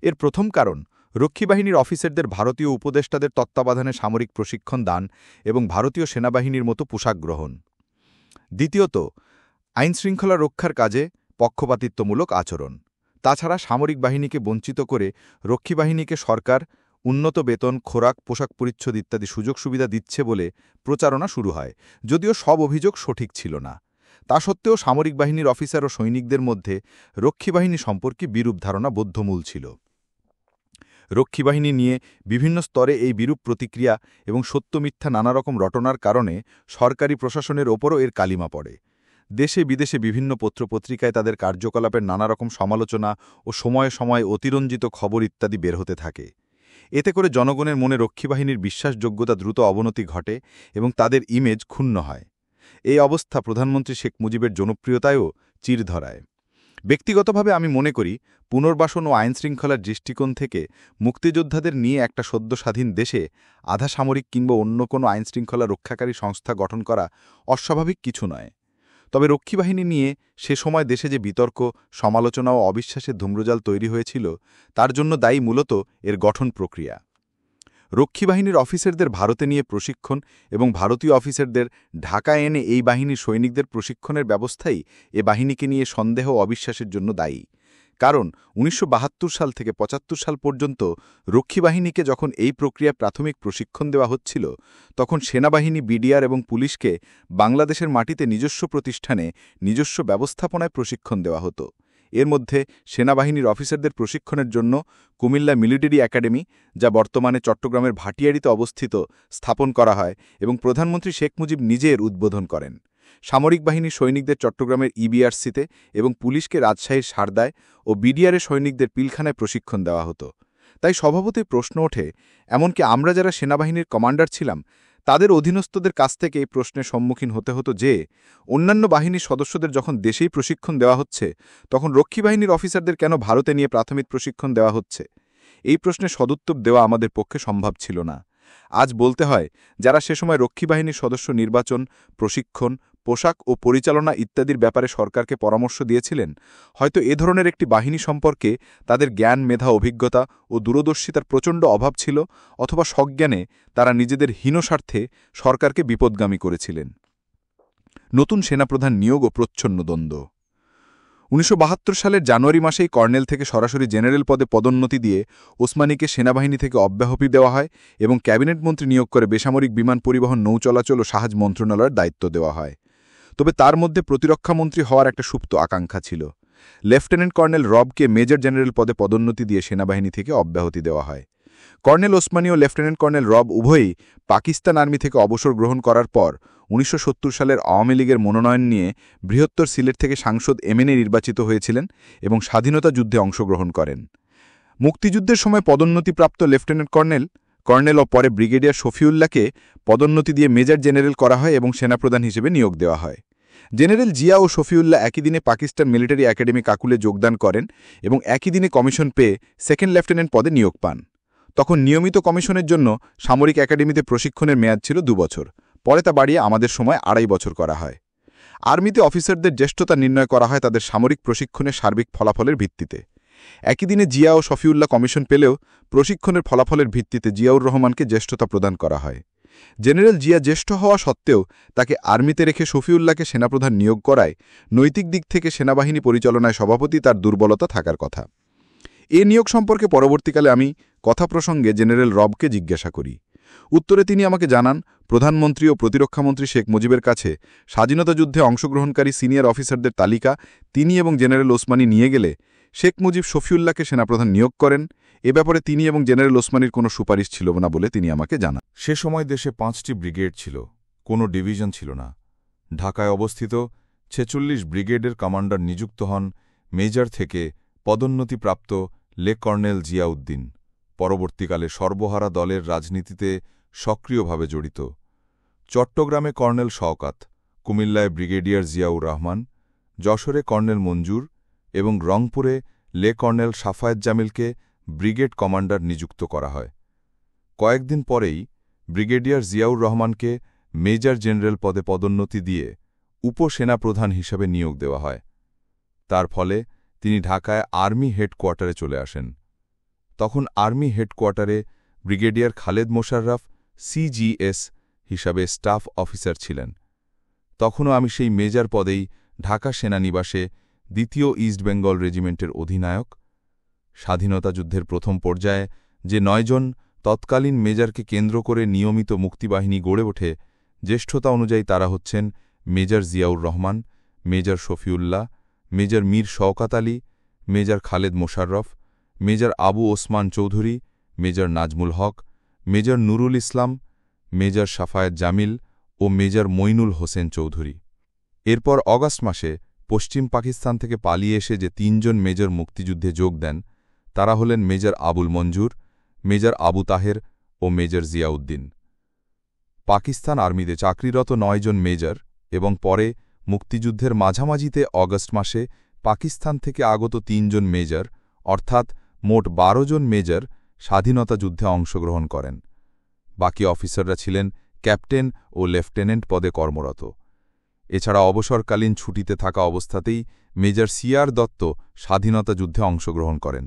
এর প্রথম কারণ, রক্ষী বাহিনীর অফিসারদের ভারতীয় উপদেষ্টাদের তত্ত্বাবধানে সামরিক প্রশিক্ষণ দান এবং ভারতীয় সেনাবাহিনীর মতো পোশাক গ্রহণ। দ্বিতীয়ত, আইনশৃঙ্খলা রক্ষার কাজে পক্ষপাতিত্বমূলক আচরণ। তাছাড়া সামরিক বাহিনীকে বঞ্চিত করে রক্ষী বাহিনীকে সরকার উন্নত বেতন, খোরাক, পোশাক পরিচ্ছদ ইত্যাদি সুযোগ সুবিধা দিচ্ছে বলে প্রচারণা শুরু হয়, যদিও সব অভিযোগ সঠিক ছিল না। তা সত্ত্বেও সামরিক বাহিনীর অফিসার ও সৈনিকদের মধ্যে রক্ষী বাহিনী সম্পর্কে বিরূপ ধারণা বদ্ধমূল ছিল। রক্ষী বাহিনী নিয়ে বিভিন্ন স্তরে এই বিরূপ প্রতিক্রিয়া এবং সত্য মিথ্যা নানারকম রটনার কারণে সরকারি প্রশাসনের ওপরও এর কালিমা পড়ে। দেশে বিদেশে বিভিন্ন পত্রপত্রিকায় তাদের কার্যকলাপের নানারকম সমালোচনা ও সময়ে সময়ে অতিরঞ্জিত খবর ইত্যাদি বের হতে থাকে। এতে করে জনগণের মনে রক্ষী বাহিনীর বিশ্বাসযোগ্যতা দ্রুত অবনতি ঘটে এবং তাদের ইমেজ ক্ষুণ্ণ হয়। এই অবস্থা প্রধানমন্ত্রী শেখ মুজিবের জনপ্রিয়তায়ও চির ধরায়। ব্যক্তিগতভাবে আমি মনে করি, পুনর্বাসন ও আইনশৃঙ্খলার দৃষ্টিকোণ থেকে মুক্তিযোদ্ধাদের নিয়ে একটা সদ্য স্বাধীন দেশে আধা সামরিক কিংবা অন্য কোনো আইনশৃঙ্খলা রক্ষাকারী সংস্থা গঠন করা অস্বাভাবিক কিছু নয়। তবে রক্ষী বাহিনী নিয়ে সে সময় দেশে যে বিতর্ক, সমালোচনা ও অবিশ্বাসের ধূম্রজাল তৈরি হয়েছিল, তার জন্য দায়ী মূলত এর গঠন প্রক্রিয়া। রক্ষী বাহিনীর অফিসারদের ভারতে নিয়ে প্রশিক্ষণ এবং ভারতীয় অফিসারদের ঢাকায় এনে এই বাহিনীর সৈনিকদের প্রশিক্ষণের ব্যবস্থাই এ বাহিনীকে নিয়ে সন্দেহ ও অবিশ্বাসের জন্য দায়ী। কারণ ১৯৭২ সাল থেকে ৭৫ সাল পর্যন্ত রক্ষী বাহিনীকে যখন এই প্রক্রিয়ায় প্রাথমিক প্রশিক্ষণ দেওয়া হচ্ছিল, তখন সেনাবাহিনী, বিডিআর এবং পুলিশকে বাংলাদেশের মাটিতে নিজস্ব প্রতিষ্ঠানে নিজস্ব ব্যবস্থাপনায় প্রশিক্ষণ দেওয়া হতো। এর মধ্যে সেনাবাহিনীর অফিসারদের প্রশিক্ষণের জন্য কুমিল্লা মিলিটারি একাডেমি, যা বর্তমানে চট্টগ্রামের ভাটিয়াড়িতে অবস্থিত, স্থাপন করা হয় এবং প্রধানমন্ত্রী শেখ মুজিব নিজের উদ্বোধন করেন। সামরিক বাহিনীর সৈনিকদের চট্টগ্রামের ইবিআরসিতে এবং পুলিশকে রাজশাহীর সারদায় ও বিডিআরের সৈনিকদের পিলখানায় প্রশিক্ষণ দেওয়া হতো। তাই স্বভাবতই প্রশ্ন ওঠে, এমনকি আমরা যারা সেনাবাহিনীর কমান্ডার ছিলাম, তাদের অধীনস্থদের কাছ থেকে এই প্রশ্নের সম্মুখীন হতে হতো যে, অন্যান্য বাহিনীর সদস্যদের যখন দেশেই প্রশিক্ষণ দেওয়া হচ্ছে, তখন রক্ষী বাহিনীর অফিসারদের কেন ভারতে নিয়ে প্রাথমিক প্রশিক্ষণ দেওয়া হচ্ছে? এই প্রশ্নের সদুত্তর দেওয়া আমাদের পক্ষে সম্ভব ছিল না। আজ বলতে হয়, যারা সে সময় রক্ষী বাহিনীর সদস্য নির্বাচন, প্রশিক্ষণ, পোশাক ও পরিচালনা ইত্যাদির ব্যাপারে সরকারকে পরামর্শ দিয়েছিলেন, হয়তো এ ধরনের একটি বাহিনী সম্পর্কে তাদের জ্ঞান, মেধা, অভিজ্ঞতা ও দূরদর্শিতার প্রচণ্ড অভাব ছিল, অথবা সজ্ঞানে তারা নিজেদের হীন স্বার্থে সরকারকে বিপদগামী করেছিলেন। নতুন সেনাপ্রধান নিয়োগ ও প্রচ্ছন্ন দ্বন্দ্ব। ১৯৭২ সালের জানুয়ারি মাসেই কর্নেল থেকে সরাসরি জেনারেল পদে পদোন্নতি দিয়ে ওসমানীকে সেনাবাহিনী থেকে অব্যাহতি দেওয়া হয় এবং ক্যাবিনেট মন্ত্রী নিয়োগ করে বেসামরিক বিমান পরিবহন, নৌ চলাচল ও জাহাজ মন্ত্রণালয়ের দায়িত্ব দেওয়া হয়। তবে তার মধ্যে প্রতিরক্ষামন্ত্রী হওয়ার একটা সুপ্ত আকাঙ্ক্ষা ছিল। লেফটেন্যান্ট কর্নেল রবকে মেজর জেনারেল পদে পদোন্নতি দিয়ে সেনাবাহিনী থেকে অব্যাহতি দেওয়া হয়। কর্নেল ওসমানী ও লেফটেন্যান্ট কর্নেল রব উভয়ই পাকিস্তান আর্মি থেকে অবসর গ্রহণ করার পর ১৯৭০ সালের আওয়ামী লীগের মনোনয়ন নিয়ে বৃহত্তর সিলেট থেকে সাংসদ এমএনএ নির্বাচিত হয়েছিলেন এবং স্বাধীনতা যুদ্ধে অংশগ্রহণ করেন। মুক্তিযুদ্ধের সময় পদোন্নতিপ্রাপ্ত লেফটেন্যান্ট কর্নেল ও পরে ব্রিগেডিয়ার শফিউল্লাহকে পদোন্নতি দিয়ে মেজর জেনারেল করা হয় এবং সেনাপ্রধান হিসেবে নিয়োগ দেওয়া হয়। জেনারেল জিয়া ও শফিউল্লাহ একই দিনে পাকিস্তান মিলিটারি একাডেমি কাকুলে যোগদান করেন এবং একই দিনে কমিশন পেয়ে সেকেন্ড লেফটেন্যান্ট পদে নিয়োগ পান। তখন নিয়মিত কমিশনের জন্য সামরিক একাডেমিতে প্রশিক্ষণের মেয়াদ ছিল ২ বছর, পরে তা বাড়িয়ে আমাদের সময় ২.৫ বছর করা হয়। আর্মিতে অফিসারদের জ্যেষ্ঠতা নির্ণয় করা হয় তাদের সামরিক প্রশিক্ষণের সার্বিক ফলাফলের ভিত্তিতে। একই দিনে জিয়া ও শফিউল্লাহ কমিশন পেলেও প্রশিক্ষণের ফলাফলের ভিত্তিতে জিয়াউর রহমানকে জ্যেষ্ঠতা প্রদান করা হয়। জেনারেল জিয়া জ্যেষ্ঠ হওয়া সত্ত্বেও তাকে আর্মিতে রেখে শফিউল্লাহকে সেনাপ্রধান নিয়োগ করায় নৈতিক দিক থেকে সেনাবাহিনী পরিচালনায় সভাপতি তার দুর্বলতা থাকার কথা। এ নিয়োগ সম্পর্কে পরবর্তীকালে আমি কথা প্রসঙ্গে জেনারেল রবকে জিজ্ঞাসা করি। উত্তরে তিনি আমাকে জানান, প্রধানমন্ত্রী ও প্রতিরক্ষামন্ত্রী শেখ মুজিবের কাছে স্বাধীনতা যুদ্ধে অংশগ্রহণকারী সিনিয়র অফিসারদের তালিকা তিনি এবং জেনারেল ওসমানী নিয়ে গেলে শেখ মুজিব শফিউল্লাহকে সেনাপ্রধান নিয়োগ করেন। এ ব্যাপারে তিনি এবং জেনারেল ওসমানীর কোনো সুপারিশ ছিল না বলে তিনি আমাকে জানান। সে সময় দেশে 5টি ব্রিগেড ছিল, কোনো ডিভিশন ছিল না। ঢাকায় অবস্থিত 46 ব্রিগেডের কমান্ডার নিযুক্ত হন মেজর থেকে পদোন্নতিপ্রাপ্ত লে-কর্নেল জিয়াউদ্দিন। পরবর্তীকালে সর্বহারা দলের রাজনীতিতে সক্রিয়ভাবে জড়িত। চট্টগ্রামে কর্নেল শওকাত, কুমিল্লায় ব্রিগেডিয়ার জিয়াউর রহমান, যশোরে কর্নেল মঞ্জুর এবং রংপুরে লে-কর্নেল সাফায়েত জামিলকে ব্রিগেড কমান্ডার নিযুক্ত করা হয়। কয়েকদিন পরেই ব্রিগেডিয়ার জিয়াউর রহমানকে মেজর জেনারেল পদে পদোন্নতি দিয়ে উপসেনাপ্রধান হিসাবে নিয়োগ দেওয়া হয়। তার ফলে তিনি ঢাকায় আর্মি হেডকোয়ার্টারে চলে আসেন। তখন আর্মি হেডকোয়ার্টারে ব্রিগেডিয়ার খালেদ মোশাররফ সিজিএস হিসাবে স্টাফ অফিসার ছিলেন। তখনও আমি সেই মেজর পদেই ঢাকা সেনানিবাসে ২য় ইস্ট বেঙ্গল রেজিমেন্টের অধিনায়ক। স্বাধীনতা যুদ্ধের প্রথম পর্যায়ে যে ৯ জন তৎকালীন মেজরকে কেন্দ্র করে নিয়মিত মুক্তিবাহিনী গড়ে ওঠে, জ্যেষ্ঠতা অনুযায়ী তারা হচ্ছেন major Ziaur Rahman, major Shafiullah, major Mir Shawkat Ali, major Khaled Mosharraf, major Abu Osman Chowdhury, major Nazmul Haque, major Nurul Islam, major Safayet Jamil ও মেজর মইনুল হোসেন চৌধুরী। এরপর অগাস্ট মাসে পশ্চিম পাকিস্তান থেকে পালিয়ে এসে যে ৩ জন মেজর মুক্তিযুদ্ধে যোগ দেন তারা হলেন মেজর আবুল মঞ্জুর, মেজর আবু তাহের ও মেজর জিয়াউদ্দিন। পাকিস্তান আর্মিতে চাকরিরত ৯ জন মেজর এবং পরে মুক্তিযুদ্ধের মাঝামাঝিতে অগস্ট মাসে পাকিস্তান থেকে আগত ৩ জন মেজর অর্থাৎ মোট ১২ জন মেজর স্বাধীনতা যুদ্ধে অংশগ্রহণ করেন। বাকি অফিসাররা ছিলেন ক্যাপ্টেন ও লেফটেন্যান্ট পদে কর্মরত। এছাড়া অবসরকালীন ছুটিতে থাকা অবস্থাতেই মেজর সিআর দত্ত স্বাধীনতা যুদ্ধে অংশগ্রহণ করেন।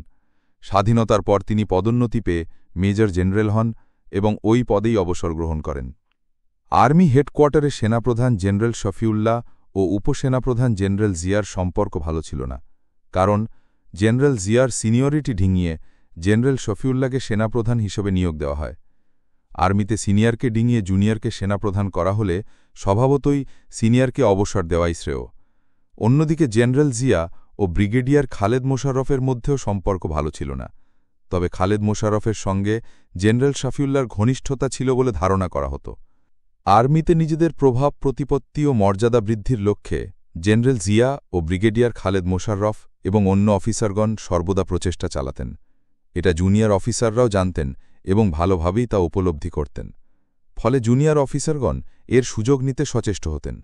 স্বাধীনতার পর তিনি পদোন্নতি পেয়ে মেজর জেনারেল হন এবং ওই পদেই অবসর গ্রহণ করেন। আর্মি হেডকোয়ার্টারে সেনাপ্রধান জেনারেল শফিউল্লাহ ও উপসেনাপ্রধান জেনারেল জিয়ার সম্পর্ক ভালো ছিল না, কারণ জেনারেল জিয়ার সিনিয়রিটি ডিঙিয়ে জেনারেল শফিউল্লাহকে সেনাপ্রধান হিসেবে নিয়োগ দেওয়া হয়। আর্মিতে সিনিয়রকে ডিঙিয়ে জুনিয়রকে সেনাপ্রধান করা হলে স্বভাবতই সিনিয়রকে অবসর দেওয়াই শ্রেয়। অন্যদিকে জেনারেল জিয়া ও ব্রিগেডিয়ার খালেদ মোশাররফের মধ্যেও সম্পর্ক ভালো ছিল না, তবে খালেদ মোশাররফের সঙ্গে জেনারেল শফিউল্লাহর ঘনিষ্ঠতা ছিল বলে ধারণা করা হতো। আর্মিতে নিজেদের প্রভাব প্রতিপত্তি ও মর্যাদা বৃদ্ধির লক্ষ্যে জেনারেল জিয়া ও ব্রিগেডিয়ার খালেদ মোশাররফ এবং অন্য অফিসারগণ সর্বদা প্রচেষ্টা চালাতেন। এটা জুনিয়র অফিসাররাও জানতেন এবং ভালোভাবেই তা উপলব্ধি করতেন। ফলে জুনিয়র অফিসারগণ এর সুযোগ নিতে সচেষ্ট হতেন।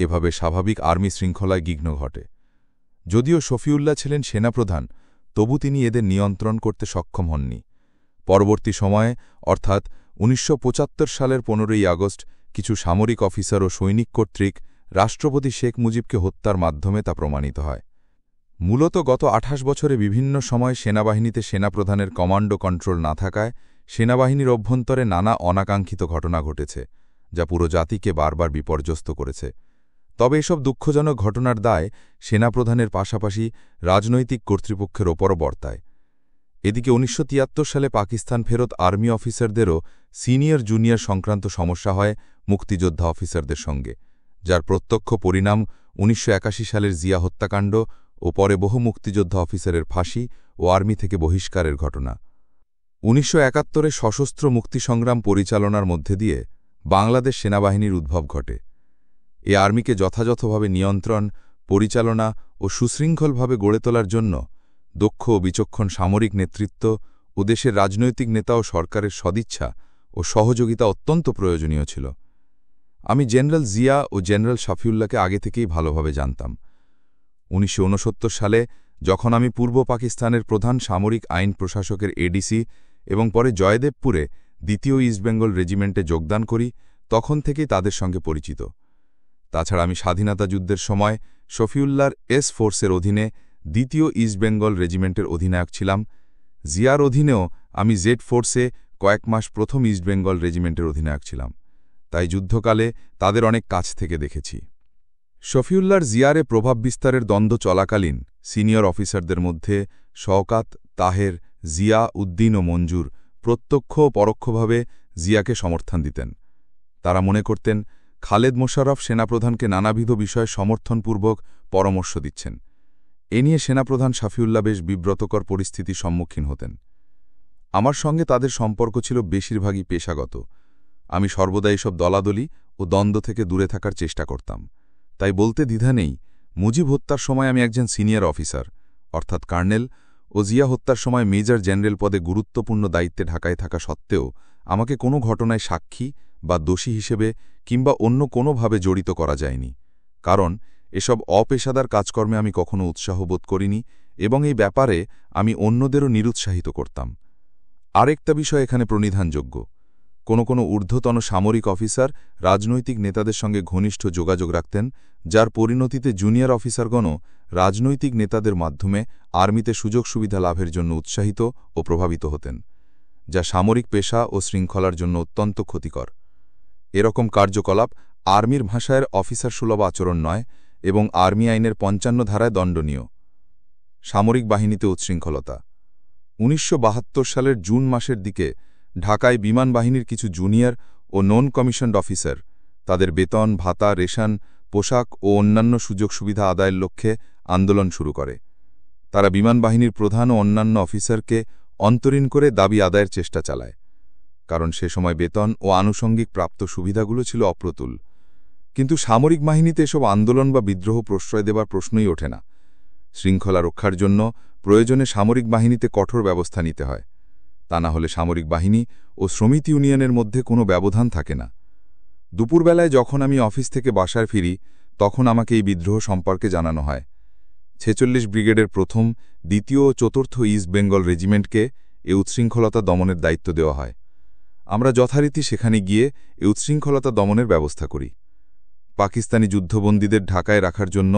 এভাবে স্বাভাবিক আর্মি শৃঙ্খলায় বিঘ্ন ঘটে। যদিও শফিউল্লাহ ছিলেন সেনাপ্রধান, তবু তিনি এদের নিয়ন্ত্রণ করতে সক্ষম হননি। পরবর্তী সময়ে অর্থাৎ ১৯৭৫ সালের ১৫ই আগস্ট কিছু সামরিক অফিসার ও সৈনিক কর্তৃক রাষ্ট্রপতি শেখ মুজিবকে হত্যার মাধ্যমে তা প্রমাণিত হয়। মূলত গত ২৮ বছরে বিভিন্ন সময় সেনাবাহিনীতে সেনাপ্রধানের কমান্ডো কন্ট্রোল না থাকায় সেনাবাহিনীর অভ্যন্তরে নানা অনাকাঙ্ক্ষিত ঘটনা ঘটেছে, যা পুরো জাতিকে বারবার বিপর্যস্ত করেছে। তবে এসব দুঃখজনক ঘটনার দায় সেনাপ্রধানের পাশাপাশি রাজনৈতিক কর্তৃপক্ষের ওপরও বর্তায়। এদিকে ১৯৭৩ সালে পাকিস্তান ফেরত আর্মি অফিসারদেরও সিনিয়র জুনিয়র সংক্রান্ত সমস্যা হয় মুক্তিযোদ্ধা অফিসারদের সঙ্গে, যার প্রত্যক্ষ পরিণাম ১৯৮১ সালের জিয়া হত্যাকাণ্ড ও পরে বহু মুক্তিযোদ্ধা অফিসারের ফাঁসি ও আর্মি থেকে বহিষ্কারের ঘটনা। ১৯৭১-এ সশস্ত্র মুক্তিসংগ্রাম পরিচালনার মধ্যে দিয়ে বাংলাদেশ সেনাবাহিনীর উদ্ভব ঘটে। এ আর্মিকে যথাযথভাবে নিয়ন্ত্রণ, পরিচালনা ও সুশৃঙ্খলভাবে গড়ে তোলার জন্য দক্ষ ও বিচক্ষণ সামরিক নেতৃত্ব ও দেশের রাজনৈতিক নেতা ও সরকারের সদিচ্ছা ও সহযোগিতা অত্যন্ত প্রয়োজনীয় ছিল। আমি জেনারেল জিয়া ও জেনারেল শফিউল্লাহকে আগে থেকেই ভালোভাবে জানতাম। ১৯৬৯ সালে যখন আমি পূর্ব পাকিস্তানের প্রধান সামরিক আইন প্রশাসকের এডিসি এবং পরে জয়দেবপুরে ২য় ইস্টবেঙ্গল রেজিমেন্টে যোগদান করি, তখন থেকেই তাদের সঙ্গে পরিচিত। তাছাড়া আমি স্বাধীনতা যুদ্ধের সময় শফিউল্লাহর এস ফোর্সের অধীনে ২য় ইস্টবেঙ্গল রেজিমেন্টের অধিনায়ক ছিলাম। জিয়ার অধীনেও আমি জেড ফোর্সে কয়েক মাস প্রথম ইস্টবেঙ্গল রেজিমেন্টের অধিনায়ক ছিলাম, তাই যুদ্ধকালে তাদের অনেক কাছ থেকে দেখেছি। শফিউল্লাহর জিয়ারে প্রভাব বিস্তারের দ্বন্দ্ব চলাকালীন সিনিয়র অফিসারদের মধ্যে শওকাত, তাহের, জিয়া উদ্দিন ও মঞ্জুর প্রত্যক্ষ ও পরোক্ষভাবে জিয়াকে সমর্থন দিতেন। তারা মনে করতেন খালেদ মোশাররফ সেনাপ্রধানকে নানাবিধ বিষয়ে সমর্থনপূর্বক পরামর্শ দিচ্ছেন। এ নিয়ে সেনাপ্রধান শাফিউল্লাহ বেশ বিব্রতকর পরিস্থিতির সম্মুখীন হতেন। আমার সঙ্গে তাদের সম্পর্ক ছিল বেশিরভাগই পেশাগত। আমি সর্বদা এসব দলাদলি ও দ্বন্দ্ব থেকে দূরে থাকার চেষ্টা করতাম। তাই বলতে দ্বিধা নেই, মুজিব হত্যার সময় আমি একজন সিনিয়র অফিসার অর্থাৎ কর্নেল ও জিয়া হত্যার সময় মেজর জেনারেল পদে গুরুত্বপূর্ণ দায়িত্বে ঢাকায় থাকা সত্ত্বেও আমাকে কোনো ঘটনায় সাক্ষী বা দোষী হিসেবে কিংবা অন্য কোনোভাবে জড়িত করা যায়নি। কারণ এসব অপেশাদার কাজকর্মে আমি কখনো উৎসাহ বোধ করিনি এবং এই ব্যাপারে আমি অন্যদেরও নিরুৎসাহিত করতাম। আরেকটা বিষয় এখানে প্রণিধানযোগ্য, কোনো ঊর্ধ্বতন সামরিক অফিসার রাজনৈতিক নেতাদের সঙ্গে ঘনিষ্ঠ যোগাযোগ রাখতেন, যার পরিণতিতে জুনিয়র অফিসারগণও রাজনৈতিক নেতাদের মাধ্যমে আর্মিতে সুযোগ সুবিধা লাভের জন্য উৎসাহিত ও প্রভাবিত হতেন, যা সামরিক পেশা ও শৃঙ্খলার জন্য অত্যন্ত ক্ষতিকর। এরকম কার্যকলাপ আর্মির ভাষায় অফিসার সুলভ আচরণ নয় এবং আর্মি আইনের ৫৫ ধারায় দণ্ডনীয়। সামরিক বাহিনীতে উচ্ছৃঙ্খলতা। ১৯৭২ সালের জুন মাসের দিকে ঢাকায় বিমান বাহিনীর কিছু জুনিয়র ও নন কমিশনড অফিসার তাদের বেতন, ভাতা, রেশন, পোশাক ও অন্যান্য সুযোগ সুবিধা আদায়ের লক্ষ্যে আন্দোলন শুরু করে। তারা বিমান বাহিনীর প্রধান ও অন্যান্য অফিসারকে অন্তরীণ করে দাবি আদায়ের চেষ্টা চালায়, কারণ সে সময় বেতন ও আনুষঙ্গিক প্রাপ্ত সুবিধাগুলো ছিল অপ্রতুল। কিন্তু সামরিক বাহিনীতে এসব আন্দোলন বা বিদ্রোহ প্রশ্রয় দেবার প্রশ্নই ওঠে না। শৃঙ্খলা রক্ষার জন্য প্রয়োজনে সামরিক বাহিনীতে কঠোর ব্যবস্থা নিতে হয়, তা না হলে সামরিক বাহিনী ও শ্রমিক ইউনিয়নের মধ্যে কোনো ব্যবধান থাকে না। দুপুরবেলায় যখন আমি অফিস থেকে বাসায় ফিরি, তখন আমাকে এই বিদ্রোহ সম্পর্কে জানানো হয়। ৪৬ ব্রিগেডের প্রথম, দ্বিতীয় ও চতুর্থ ইস্ট বেঙ্গল রেজিমেন্টকে এ উচ্ছৃঙ্খলতা দমনের দায়িত্ব দেওয়া হয়। আমরা যথারীতি সেখানে গিয়ে এ উচ্ছৃঙ্খলতা দমনের ব্যবস্থা করি। পাকিস্তানি যুদ্ধবন্দীদের ঢাকায় রাখার জন্য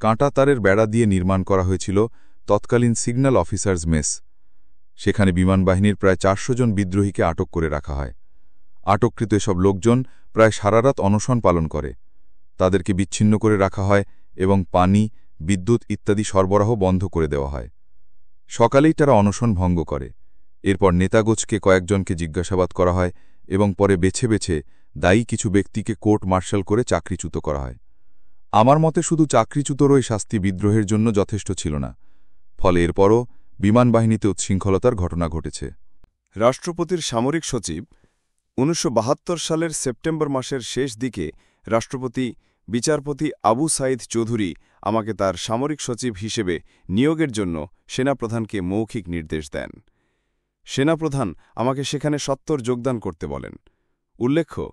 কাঁটা তারের বেড়া দিয়ে নির্মাণ করা হয়েছিল তৎকালীন সিগন্যাল অফিসার্স মেস। সেখানে বিমান বাহিনীর প্রায় ৪০০ জন বিদ্রোহীকে আটক করে রাখা হয়। আটককৃত এসব লোকজন প্রায় সারারাত অনশন পালন করে। তাদেরকে বিচ্ছিন্ন করে রাখা হয় এবং পানি, বিদ্যুৎ ইত্যাদি সরবরাহ বন্ধ করে দেওয়া হয়। সকালেই তারা অনশন ভঙ্গ করে। এরপর নেতাগোছকে কয়েকজনকে জিজ্ঞাসাবাদ করা হয় এবং পরে বেছে বেছে দায়ী কিছু ব্যক্তিকে কোর্ট মার্শাল করে চাকরিচ্যুত করা হয়। আমার মতে শুধু চাকরিচ্যুতরই শাস্তি বিদ্রোহের জন্য যথেষ্ট ছিল না। ফলে এরপরও বিমান বাহিনীতে উচ্ছৃঙ্খলতার ঘটনা ঘটেছে। রাষ্ট্রপতির সামরিক সচিব ১৯৭২ সালের সেপ্টেম্বর মাসের শেষ দিকে রাষ্ট্রপতি বিচারপতি আবু সাঈদ চৌধুরী আমাকে তার সামরিক সচিব হিসেবে নিয়োগের জন্য সেনাপ্রধানকে মৌখিক নির্দেশ দেন। সেনাপ্রধান আমাকে সেখানে সত্বর যোগদান করতে বলেন। উল্লেখ্য,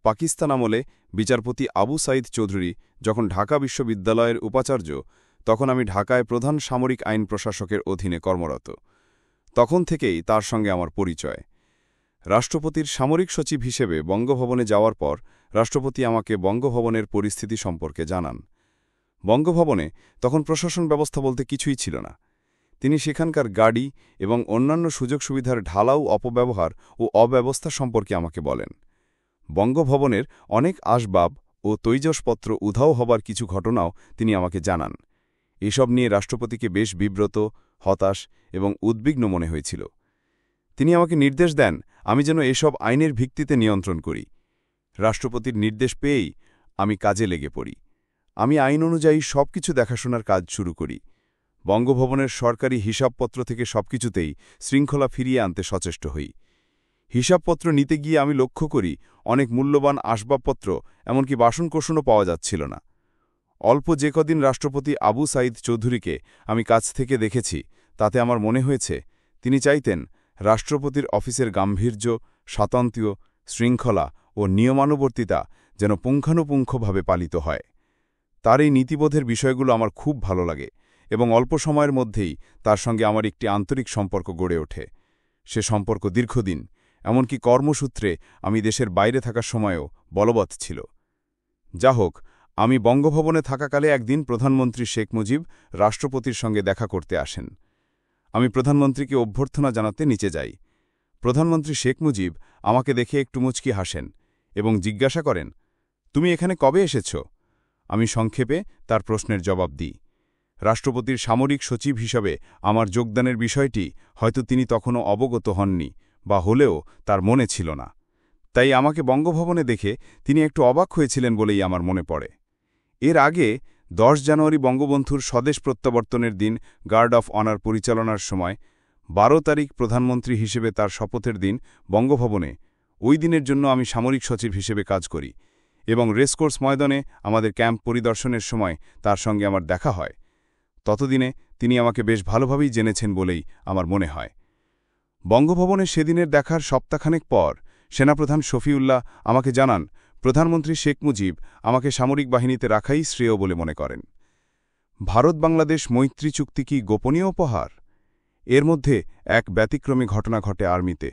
পাকিস্তান আমলে বিচারপতি আবু সাঈদ চৌধুরী যখন ঢাকা বিশ্ববিদ্যালয়ের উপাচার্য, তখন আমি ঢাকায় প্রধান সামরিক আইন প্রশাসকের অধীনে কর্মরত। তখন থেকেই তার সঙ্গে আমার পরিচয়। রাষ্ট্রপতির সামরিক সচিব হিসেবে বঙ্গভবনে যাওয়ার পর রাষ্ট্রপতি আমাকে বঙ্গভবনের পরিস্থিতি সম্পর্কে জানান। বঙ্গভবনে তখন প্রশাসন ব্যবস্থা বলতে কিছুই ছিল না। তিনি সেখানকার গাড়ি এবং অন্যান্য সুযোগ সুবিধার ঢালাও অপব্যবহার ও অব্যবস্থা সম্পর্কে আমাকে বলেন। বঙ্গভবনের অনেক আসবাব ও তৈজসপত্র উধাও হবার কিছু ঘটনাও তিনি আমাকে জানান। এসব নিয়ে রাষ্ট্রপতিকে বেশ বিব্রত, হতাশ এবং উদ্বিগ্ন মনে হয়েছিল। তিনি আমাকে নির্দেশ দেন আমি যেন এসব আইনের ভিত্তিতে নিয়ন্ত্রণ করি। রাষ্ট্রপতির নির্দেশ পেয়েই আমি কাজে লেগে পড়ি। আমি আইন অনুযায়ী সবকিছু দেখাশোনার কাজ শুরু করি। বঙ্গভবনের সরকারি হিসাবপত্র থেকে সবকিছুতেই শৃঙ্খলা ফিরিয়ে আনতে সচেষ্ট হই। হিসাবপত্র নিতে গিয়ে আমি লক্ষ্য করি অনেক মূল্যবান আসবাবপত্র, এমনকি বাসনকোসনও পাওয়া যাচ্ছিল না। অল্প যে কদিন রাষ্ট্রপতি আবু সাঈদ চৌধুরীকে আমি কাছ থেকে দেখেছি, তাতে আমার মনে হয়েছে তিনি চাইতেন রাষ্ট্রপতির অফিসের গাম্ভীর্য, স্বাতন্ত্র্য, শৃঙ্খলা ও নিয়মানুবর্তিতা যেন পুঙ্খানুপুঙ্খভাবে পালিত হয়। তার এই নীতিবোধের বিষয়গুলো আমার খুব ভালো লাগে এবং অল্প সময়ের মধ্যেই তার সঙ্গে আমার একটি আন্তরিক সম্পর্ক গড়ে ওঠে। সে সম্পর্ক দীর্ঘদিন, এমনকি কর্মসূত্রে আমি দেশের বাইরে থাকার সময়ও বলবৎ ছিল। যা হোক, আমি বঙ্গভবনে থাকাকালে একদিন প্রধানমন্ত্রী শেখ মুজিব রাষ্ট্রপতির সঙ্গে দেখা করতে আসেন। আমি প্রধানমন্ত্রীকে অভ্যর্থনা জানাতে নিচে যাই। প্রধানমন্ত্রী শেখ মুজিব আমাকে দেখে একটু মুচকি হাসেন এবং জিজ্ঞাসা করেন, তুমি এখানে কবে এসেছ? আমি সংক্ষেপে তার প্রশ্নের জবাব দিই। রাষ্ট্রপতির সামরিক সচিব হিসাবে আমার যোগদানের বিষয়টি হয়তো তিনি তখনও অবগত হননি, বা হলেও তার মনে ছিল না। তাই আমাকে বঙ্গভবনে দেখে তিনি একটু অবাক হয়েছিলেন বলেই আমার মনে পড়ে। এর আগে 10 জানুয়ারি বঙ্গবন্ধুর স্বদেশ প্রত্যাবর্তনের দিন গার্ড অফ অনার পরিচালনার সময় 12 তারিখ প্রধানমন্ত্রী হিসেবে তার শপথের দিন বঙ্গভবনে ওই দিনের জন্য আমি সামরিক সচিব হিসেবে কাজ করি এবং রেসকোর্স ময়দানে আমাদের ক্যাম্প পরিদর্শনের সময় তার সঙ্গে আমার দেখা হয়। ততদিনে তিনি আমাকে বেশ ভালোভাবেই জেনেছেন বলেই আমার মনে হয়। বঙ্গভবনে সেদিনের দেখার সপ্তাহখানেক পর সেনাপ্রধান শফিউল্লাহ আমাকে জানান প্রধানমন্ত্রী শেখ মুজিব আমাকে সামরিক বাহিনীতে রাখাই শ্রেয় বলে মনে করেন। ভারত-বাংলাদেশ মৈত্রী চুক্তি কি গোপনীয় উপহার? এর মধ্যে এক ব্যতিক্রমী ঘটনা ঘটে আর্মিতে।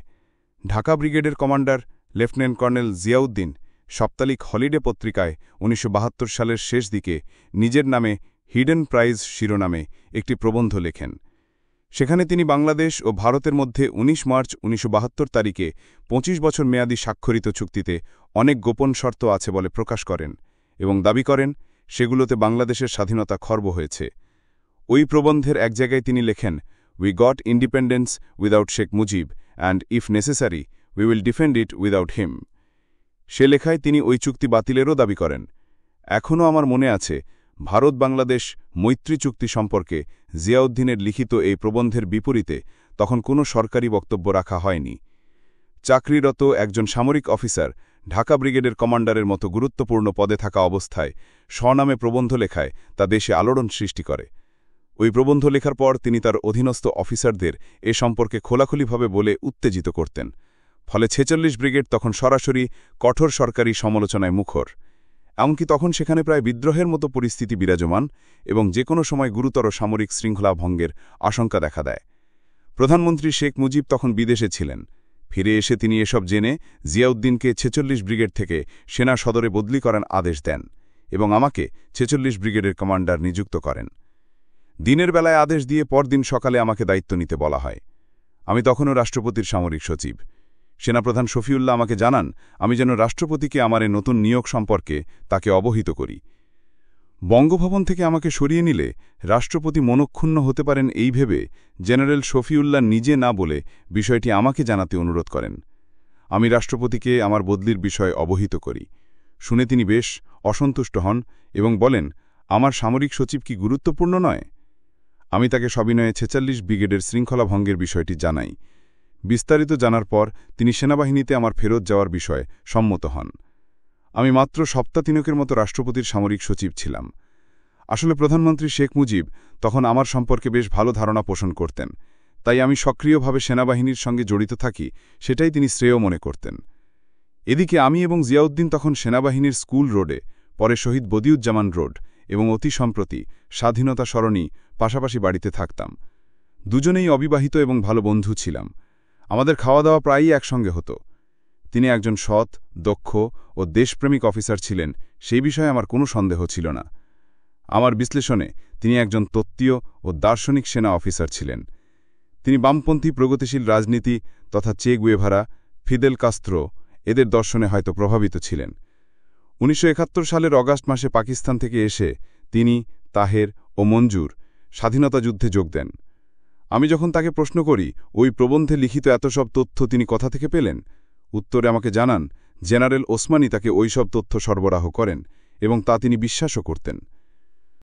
ঢাকা ব্রিগেডের কমান্ডার লেফটেন্যান্ট কর্নেল জিয়াউদ্দিন সাপ্তাহিক হলিডে পত্রিকায় ১৯৭২ সালের শেষ দিকে নিজের নামে হিডেন প্রাইজ শিরোনামে একটি প্রবন্ধ লেখেন। সেখানে তিনি বাংলাদেশ ও ভারতের মধ্যে ১৯ মার্চ ১৯৭২ তারিখে ২৫ বছর মেয়াদী স্বাক্ষরিত চুক্তিতে অনেক গোপন শর্ত আছে বলে প্রকাশ করেন এবং দাবি করেন সেগুলোতে বাংলাদেশের স্বাধীনতা খর্ব হয়েছে। ওই প্রবন্ধের এক জায়গায় তিনি লেখেন, "We got independence without Sheikh Mujib and if necessary, we will defend it without him." সে লেখায় তিনি ওই চুক্তি বাতিলেরও দাবি করেন। এখনও আমার মনে আছে ভারত-বাংলাদেশ মৈত্রী চুক্তি সম্পর্কে জিয়াউদ্দিনের লিখিত এই প্রবন্ধের বিপরীতে তখন কোনো সরকারি বক্তব্য রাখা হয়নি। চাকরিরত একজন সামরিক অফিসার ঢাকা ব্রিগেডের কমান্ডারের মতো গুরুত্বপূর্ণ পদে থাকা অবস্থায় স্বনামে প্রবন্ধ লেখায় তা দেশে আলোড়ন সৃষ্টি করে। ওই প্রবন্ধ লেখার পর তিনি তার অধীনস্থ অফিসারদের এ সম্পর্কে খোলাখুলিভাবে বলে উত্তেজিত করতেন। ফলে ৪৬ ব্রিগেড তখন সরাসরি কঠোর সরকারি সমালোচনায় মুখর। এমনকি তখন সেখানে প্রায় বিদ্রোহের মতো পরিস্থিতি বিরাজমান এবং যে কোনো সময় গুরুতর সামরিক শৃঙ্খলা ভঙ্গের আশঙ্কা দেখা দেয়। প্রধানমন্ত্রী শেখ মুজিব তখন বিদেশে ছিলেন। ফিরে এসে তিনি এসব জেনে জিয়াউদ্দিনকে ৪৬ ব্রিগেড থেকে সেনা সদরে বদলি করার আদেশ দেন এবং আমাকে ৪৬ ব্রিগেডের কমান্ডার নিযুক্ত করেন। দিনের বেলায় আদেশ দিয়ে পরদিন সকালে আমাকে দায়িত্ব নিতে বলা হয়। আমি তখনও রাষ্ট্রপতির সামরিক সচিব। সেনাপ্রধান শফিউল্লাহ আমাকে জানান আমি যেন রাষ্ট্রপতিকে আমার এই নতুন নিয়োগ সম্পর্কে তাকে অবহিত করি। বঙ্গভবন থেকে আমাকে সরিয়ে নিলে রাষ্ট্রপতি মনক্ষুণ্ণ হতে পারেন এই ভেবে জেনারেল শফিউল্লাহ নিজে না বলে বিষয়টি আমাকে জানাতে অনুরোধ করেন। আমি রাষ্ট্রপতিকে আমার বদলির বিষয়ে অবহিত করি। শুনে তিনি বেশ অসন্তুষ্ট হন এবং বলেন, আমার সামরিক সচিব কি গুরুত্বপূর্ণ নয়? আমি তাকে সবিনয়ে ৪৬ ব্রিগেডের শৃঙ্খলা ভঙ্গের বিষয়টি জানাই। বিস্তারিত জানার পর তিনি সেনাবাহিনীতে আমার ফেরত যাওয়ার বিষয়ে সম্মত হন। আমি মাত্র সপ্তাহ ৩ মতো রাষ্ট্রপতির সামরিক সচিব ছিলাম। আসলে প্রধানমন্ত্রী শেখ মুজিব তখন আমার সম্পর্কে বেশ ভালো ধারণা পোষণ করতেন, তাই আমি সক্রিয়ভাবে সেনাবাহিনীর সঙ্গে জড়িত থাকি সেটাই তিনি শ্রেয় মনে করতেন। এদিকে আমি এবং জিয়াউদ্দিন তখন সেনাবাহিনীর স্কুল রোডে, পরে শহীদ বদিউজ্জামান রোড এবং অতি সম্প্রতি স্বাধীনতা সরণি পাশাপাশি বাড়িতে থাকতাম। দুজনেই অবিবাহিত এবং ভালো বন্ধু ছিলাম। আমাদের খাওয়া দাওয়া প্রায়ই একসঙ্গে হতো। তিনি একজন সৎ, দক্ষ ও দেশপ্রেমিক অফিসার ছিলেন সেই বিষয়ে আমার কোনো সন্দেহ ছিল না। আমার বিশ্লেষণে তিনি একজন তত্ত্বীয় ও দার্শনিক সেনা অফিসার ছিলেন। তিনি বামপন্থী প্রগতিশীল রাজনীতি তথা চে গুয়েভারা, ফিদেল কাস্ত্রো এদের দর্শনে হয়তো প্রভাবিত ছিলেন। ১৯৭১ সালের অগাস্ট মাসে পাকিস্তান থেকে এসে তিনি, তাহের ও মঞ্জুর স্বাধীনতা যুদ্ধে যোগ দেন। আমি যখন তাকে প্রশ্ন করি ওই প্রবন্ধে লিখিত এত সব তথ্য তিনি কোথা থেকে পেলেন, উত্তরে আমাকে জানান জেনারেল ওসমানী তাকে ওই সব তথ্য সরবরাহ করেন এবং তা তিনি বিশ্বাসও করতেন।